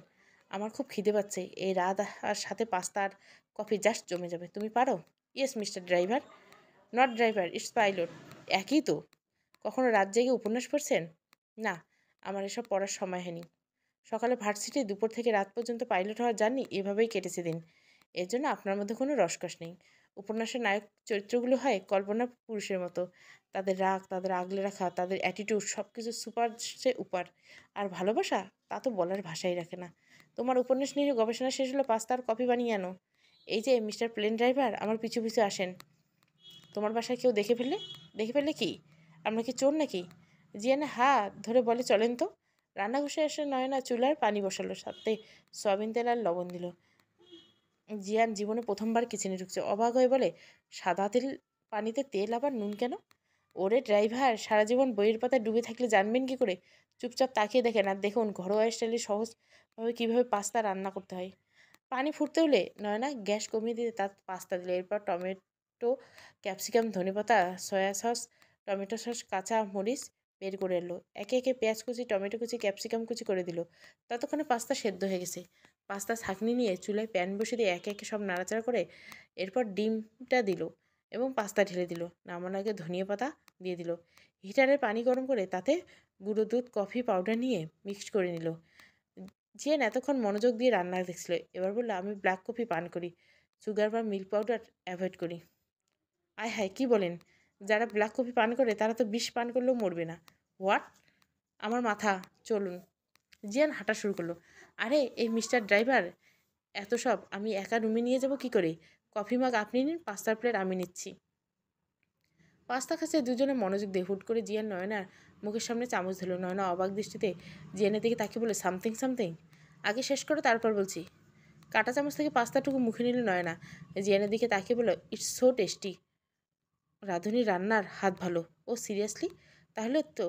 আমার খুব খিদে পাচ্ছে। এই রাত আর সাথে পাস্তা আর কফি জাস্ট জমে যাবে। তুমি পারো? Yes mister driver. Not driver, it's pilot. একই তো। কখনো রাত জেগে উপন্যাস পড়ছেন? না, আমার এসব পড়ার সময় হয়নি। সকালে ভার্সিটি, দুপুর থেকে রাত পর্যন্ত পাইলট হওয়ার জার্নি এভাবেই কেটেছে দিন। এর জন্য আপনার মধ্যে কোনো রসকস নেই। উপন্যাসের নায়ক চরিত্রগুলো হয় কল্পনা পুরুষের মতো। তাদের রাগ, তাদের আগলে রাখা, তাদের অ্যাটিটিউড সব কিছু সুপার সে উপার। আর ভালোবাসা, তা তো বলার ভাষাই রাখে না। তোমার উপন্যাস নিয়ে গবেষণা শেষ হলো, পাস্তা আর কফি বানিয়ে আনো। এই যে মিস্টার প্লেন ড্রাইভার, আমার পিছু পিছু আসেন। তোমার বাসায় কেউ দেখে ফেললে কি? আমরা কি চোর নাকি? জিয়ানে হাত ধরে বলে, চলেন তো। রান্না ঘষে এসে নয়না চুলার পানি বসালো, সাথে সয়াবিন তেল আর লবণ দিল। জিয়ান জীবনে প্রথমবার কিচেনে ঢুকছে। অবাক হয়ে বলে, সাদা তেল পানিতে তেল আবার নুন কেন? ওরে ড্রাইভার, সারা জীবন বইয়ের পাতায় ডুবে থাকলে জানবেন কি করে? চুপচাপ তাকিয়ে দেখেন আর দেখুন ঘরোয়া স্টাইলে সহজভাবে কীভাবে পাস্তা রান্না করতে হয়। পানি ফুটতে হলে নয়না গ্যাস কমিয়ে দিয়ে তার পাস্তা দিল। এরপর টমেটো, ক্যাপসিকাম, ধনেপাতা, সয়া সস, টমেটো সস, কাঁচা মরিচ বের করে এলো। একে একে পেঁয়াজ কুচি, টমেটো কুচি, ক্যাপসিকাম কুচি করে দিল। ততক্ষণে পাস্তা সেদ্ধ হয়ে গেছে। পাস্তা ছাঁকনি নিয়ে চুলায় প্যান বসিয়ে দিয়ে একে একে সব নাড়াচাড়া করে এরপর ডিমটা দিল এবং পাস্তা ঢেলে দিল। নামানোর আগে ধনিয়া পাতা দিয়ে দিল। হিটারে পানি গরম করে তাতে গুঁড়ো দুধ, কফি পাউডার নিয়ে মিক্সড করে নিল। জিয়ান এতক্ষণ মনোযোগ দিয়ে রান্না দেখছিল। এবার বললো, আমি ব্ল্যাক কফি পান করি, সুগার বা মিল্ক পাউডার অ্যাভয়েড করি। আয় হায়, কি বলেন? যারা ব্ল্যাক কফি পান করে তারা তো বিষ পান করলেও মরবে না। হোয়াট? আমার মাথা। চলুন। জিয়ান হাঁটা শুরু করলো। আরে এই মিস্টার ড্রাইভার, এত সব আমি একা রুমে নিয়ে যাব কি করে? কফি মাগ আপনি নিন, পাস্তার প্লেট আমি নিচ্ছি। পাস্তা খাচ্ছে দুজনে মনোযোগ দিয়ে। হুট করে জিয়ান নয়নার মুখের সামনে চামচ ধরল। নয়না অবাক দৃষ্টিতে জিয়ানের দিকে তাকিয়ে বলে, সামথিং সামথিং। আগে শেষ করো, তারপর বলছি। কাঁটা চামচ থেকে পাস্তাটুকু মুখে নিল নয়না। জিয়ানের দিকে তাকিয়ে বলল, ইটস সো টেস্টি। রাঁধুনি রান্নার হাত ভালো। ও সিরিয়াসলি? তাহলে তো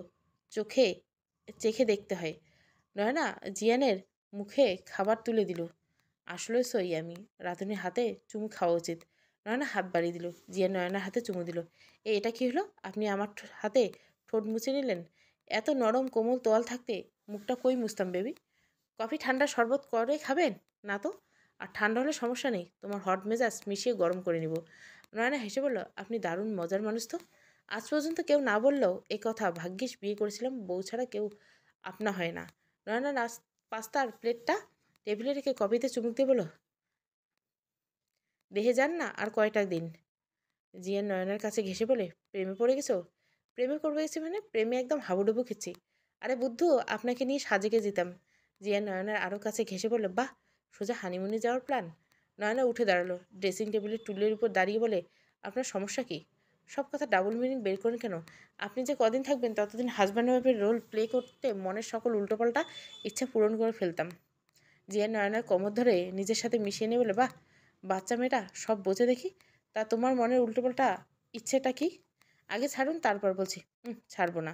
চোখে চেখে দেখতে হয়। নয়না জিয়ানের মুখে খাবার তুলে দিল। আসলে সই আমি। রাঁধুনির হাতে চুমু খাওয়া উচিত। নয়না হাত বাড়িয়ে দিল। জিয়ান নয়নার হাতে চুমু দিল। এটা কি হলো? আপনি আমার হাতে ঠোঁট মুছে নিলেন। এত নরম কোমল তোয়াল থাকতে মুখটা কই মুছতাম বেবি? কফি ঠান্ডা শরবত করে খাবেন? না তো। আর ঠান্ডা হলে সমস্যা নেই, তোমার হট মেজাজ মিশিয়ে গরম করে নিব। নয়না হেসে বলল, আপনি দারুণ মজার মানুষ তো। আজ পর্যন্ত কেউ না বললেও এই কথা, ভাগ্যিস বিয়ে করেছিলাম, বউ ছাড়া কেউ আপনা হয় না। নয়না পাস্তার প্লেটটা টেবিলে রেখে কফিতে চুমুক দিয়ে বলল, দেহে যান না আর কয়টা দিন। জিয়ান নয়নার কাছে ঘেঁষে বলে, প্রেমে পড়ে গেছো? প্রেমে করবে গেছি মানে? প্রেমে একদম হাবুডুবু খেছি। আরে বুদ্ধু, আপনাকে নিয়ে সাজেকে যেতাম। জিয়ান নয়নার আরও কাছে ঘেঁষে বলল, বাহ, সোজা হানিমুনে যাওয়ার প্ল্যান। নয়না উঠে দাঁড়ালো, ড্রেসিং টেবিলের টুলের উপর দাঁড়িয়ে বলে, আপনার সমস্যা কি? সব কথা ডাবল মিনিং বের করেন কেন? আপনি যে কদিন থাকবেন ততদিন হাজব্যান্ড ওয়াইফের রোল প্লে করতে মনের সকল উল্টোপাল্টা ইচ্ছা পূরণ করে ফেলতাম। জিয়ান নয়নার কোমর ধরে নিজের সাথে মিশিয়ে নিয়ে বলে, বাহ, বাচ্চা মেয়েটা সব বোঝে দেখি। তা তোমার মনের উল্টোপাল্টা ইচ্ছেটা কি? আগে ছাড়ুন, তারপর বলছি। ছাড়বো না।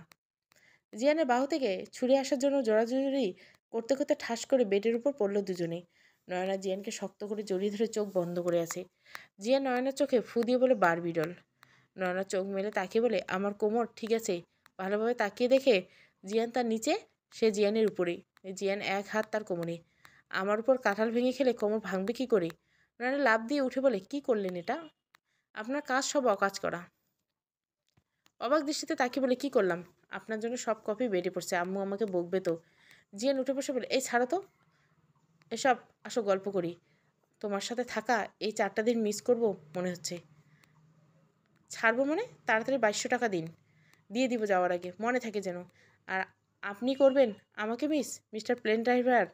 জিয়ানের বাহু থেকে ছুড়ে আসার জন্য জোরাজুরি করতে করতে ঠাস করে বেডের উপর পড়ল দুজনেই। নয়না জিয়ানকে শক্ত করে জড়িয়ে ধরে চোখ বন্ধ করে আছে। জিয়ান নয়নার চোখে ফু দিয়ে বলে, বারবি ডল। নয়না চোখ মেলে তাকিয়ে বলে, আমার কোমর ঠিক আছে? ভালোভাবে তাকিয়ে দেখে জিয়ান তার নিচে, সে জিয়ানের উপরেই। জিয়ান এক হাত তার কোমরে। আমার উপর কাঁঠাল ভেঙে খেলে কোমর ভাঙবে কি করে? নয়না লাফ দিয়ে উঠে বলে, কি করলেন এটা? আপনার কাজ সব অকাজ করা। অবাক দৃষ্টিতে তাকিয়ে বলে, কি করলাম? আপনার জন্য সব কপি বেরিয়ে পড়ছে, আম্মু আমাকে বকবে তো। জিয়ান উঠে বসে বলে, এই ছাড়ো তো এসব, আসো গল্প করি। তোমার সাথে থাকা এই 4টা দিন মিস করব মনে হচ্ছে। ছাড়বো মানে? তাড়াতাড়ি 2200 টাকা দিন। দিয়ে দিব যাওয়ার আগে, মনে থাকে যেন। আর আপনি করবেন আমাকে মিস, মিস্টার প্লেন ড্রাইভার।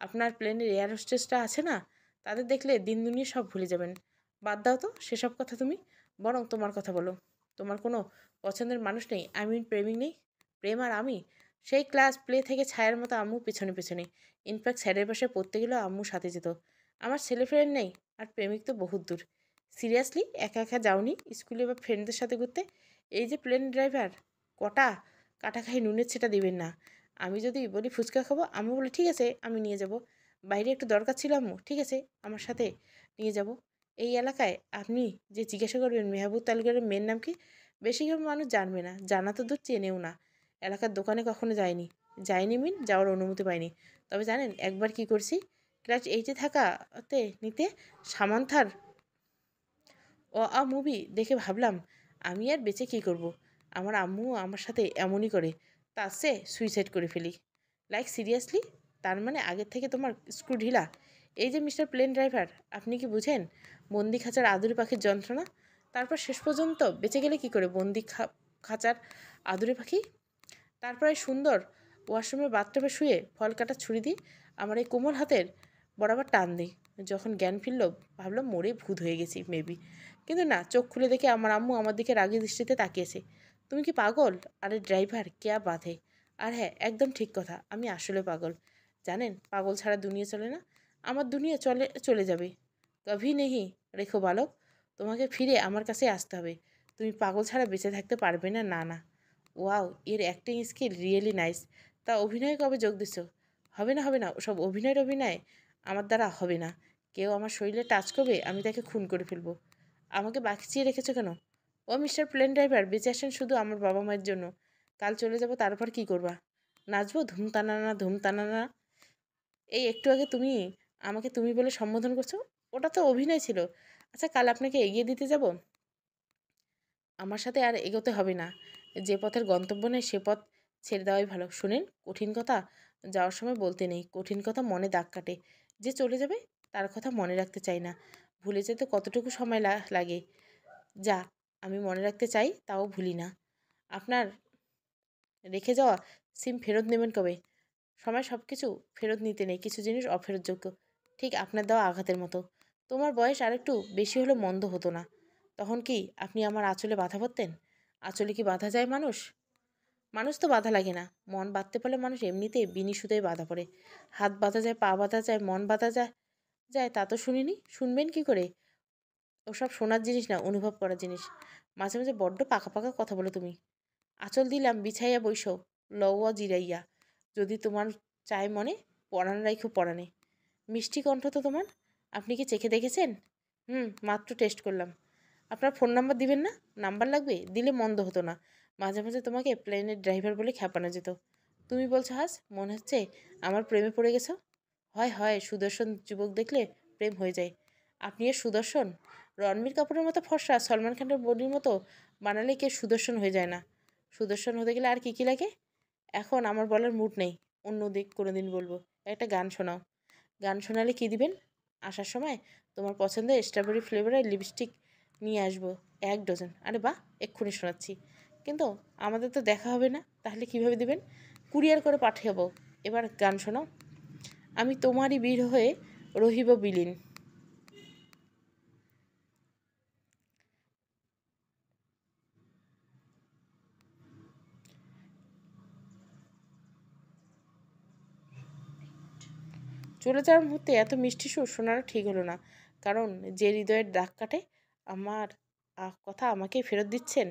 আপনার প্লেনের এয়ার হোস্টেসটা আছে না, তাদের দেখলে দিন দুনিয়া সব ভুলে যাবেন। বাদ দাও তো সেসব কথা তুমি, বরং তোমার কথা বলো। তোমার কোনো পছন্দের মানুষ নেই? প্রেমিক নেই? প্রেম আর আমি সেই ক্লাস প্লে থেকে ছায়ার মতো আম্মু পেছনে পেছনে। ইনফ্যাক্ট স্যারের পাশে পড়তে গেলেও আম্মু সাথে যেত। আমার ছেলে ফ্রেন্ড নেই, আর প্রেমিক তো বহুত দূর। সিরিয়াসলি একা একা যাওনি স্কুলে বা ফ্রেন্ডদের সাথে ঘুরতে? এই যে প্লেন ড্রাইভার, কটা কাটা খাই নুনের ছেটা দিবেন না। আমি যদি বলি ফুচকা খাবো, আম্মু বলে ঠিক আছে আমি নিয়ে যাব। বাইরে একটু দরকার ছিল আম্মু, ঠিক আছে আমার সাথে নিয়ে যাব। এই এলাকায় আপনি যে জিজ্ঞাসা করবেন মেহবুব তালুকের মেয়ের নাম কি, বেশিরভাগ মানুষ জানবে না, জানা তো দূর চেনেও না। এলাকার দোকানে কখনো যায়নি মিন যাওয়ার অনুমতি পাইনি। তবে জানেন একবার কি করছি, ক্লাস 8-এ থাকাতে নিতে সামান্থার আ মুভি দেখে ভাবলাম আমি আর বেঁচে কী করব। আমার আম্মু আমার সাথে এমনই করে, তার সে সুইসাইড করে ফেলি। Like seriously? তার মানে আগের থেকে তোমার স্ক্রু ঢিলা? এই যে মিস্টার প্লেন ড্রাইভার, আপনি কি বুঝেন বন্দি খাঁচার আদুরি পাখির যন্ত্রণা? তারপর শেষ পর্যন্ত বেঁচে গেলে কি করে বন্দি খাঁচার আদুরি পাখি? তারপরে সুন্দর ওয়াশরুমের বাথটবে শুয়ে ফল কাটার ছুরি দিয়ে আমার এই কোমল হাতের বরাবর টান দিই। যখন জ্ঞান ফিরল ভাবলাম মরে ভূত হয়ে গেছি মেবি। কিন্তু না, চোখ খুলে দেখে আমার আম্মু আমার দিকে রাগী দৃষ্টিতে তাকিয়েছে। তুমি কি পাগল? আরে ড্রাইভার কেয়া বাধে। আর হ্যাঁ, একদম ঠিক কথা, আমি আসলে পাগল। জানেন পাগল ছাড়া দুনিয়া চলে না। আমার দুনিয়া চলে যাবে কভি নেহি। রেখো বালক, তোমাকে ফিরে আমার কাছে আসতে হবে। তুমি পাগল ছাড়া বেঁচে থাকতে পারবে না। না না। ওয়াও, এর অ্যাক্টিং স্কিল রিয়েলি নাইস। তা অভিনয়ে কবে যোগ দিছো? হবে না ওসব অভিনয় আমার দ্বারা হবে না। কেউ আমার শরীরে টাচ করবে আমি তাকে খুন করে ফেলবো। আমাকে বাঁচিয়ে রেখেছো কেন? ও মিস্টার প্লেন ড্রাইভার, বেঁচে আসেন শুধু আমার বাবা মায়ের জন্য। কাল চলে যাব, তারপর কি করবা? নাচবো ধুমতানানা। এই একটু আগে তুমি আমাকে তুমি বলে সম্বোধন করছো, ওটা তো অভিনয় ছিল। আচ্ছা কাল আপনাকে এগিয়ে দিতে যাব। আমার সাথে আর এগোতে হবে না। যে পথের গন্তব্য নেই সে পথ ছেড়ে দেওয়াই ভালো। শুনেন, কঠিন কথা যাওয়ার সময় বলতে নেই, কঠিন কথা মনে দাগ কাটে। যে চলে যাবে তার কথা মনে রাখতে চাই না। ভুলে যেতে কতটুকু সময় লাগে। যা আমি মনে রাখতে চাই তাও ভুলি না। আপনার রেখে যাওয়া সিম ফেরত নেবেন কবে? সময় সব কিছু ফেরত নিতে নেই, কিছু জিনিস অফেরতযোগ্য। ঠিক আপনার দেওয়া আঘাতের মতো। তোমার বয়স আরেকটু বেশি হলে মন্দ হতো না। তখন কি আপনি আমার আঁচলে বাধা পড়তেন? আঁচলে কি বাধা যায় মানুষ? মানুষ তো বাধা লাগে না, মন বাঁধতে পারলে মানুষ এমনিতেই বিনি সুতোয় বাধা পড়ে। হাত বাঁধা যায়, পা বাঁধা যায়, মন বাঁধা যায় তা তো শুনিনি। শুনবেন কি করে? ওসব শোনার জিনিস না, অনুভব করার জিনিস। মাঝে মাঝে বড্ড পাকা পাকা কথা বলো তুমি। আঁচল দিলাম বিছাইয়া বইসো, লওয়া জিরাইয়া। যদি তোমার চায় মনে, পরাণ রাইখো পরাণে। মিষ্টি কণ্ঠ তো তোমার। আপনি কি চেখে দেখেছেন? মাত্র টেস্ট করলাম। আপনার ফোন নাম্বার দিবেন না? নাম্বার লাগবে, দিলে মন্দ হতো না। মাঝে মাঝে তোমাকে প্লেনের ড্রাইভার বলে খ্যাপানো যেত। তুমি বলছো হাস, মনে হচ্ছে আমার প্রেমে পড়ে গেছো। হয় সুদর্শন যুবক দেখলে প্রেম হয়ে যায়। আপনি এর সুদর্শন? রণবীর কাপুরের মতো ফর্সা, সলমান খানের বডির মতো বানালে কেউ সুদর্শন হয়ে যায় না। সুদর্শন হতে গেলে আর কি লাগে? এখন আমার বলার মুড নেই, অন্য দিক কোনো দিন বলবো। একটা গান শোনাও। গান শোনালে কি দিবেন? আসার সময় তোমার পছন্দের স্ট্রবেরি ফ্লেভারের লিপস্টিক নিয়ে আসবো 1 ডজন। আরে বাহ, এক্ষুনি শোনাচ্ছি। কিন্তু আমাদের তো দেখা হবে না, তাহলে কিভাবে দিবেন? কুরিয়ার করে পাঠাবো। এবার গান শোনাও। আমি তোমারই বীর হয়ে রহিব বিলীন। চলে যাওয়ার মুহূর্তে এত মিষ্টি সুর শোনানো ঠিক হলো না। কারণ যে হৃদয়ের দাগ কাটে, আমার কথা আমাকেই ফেরত দিচ্ছেন।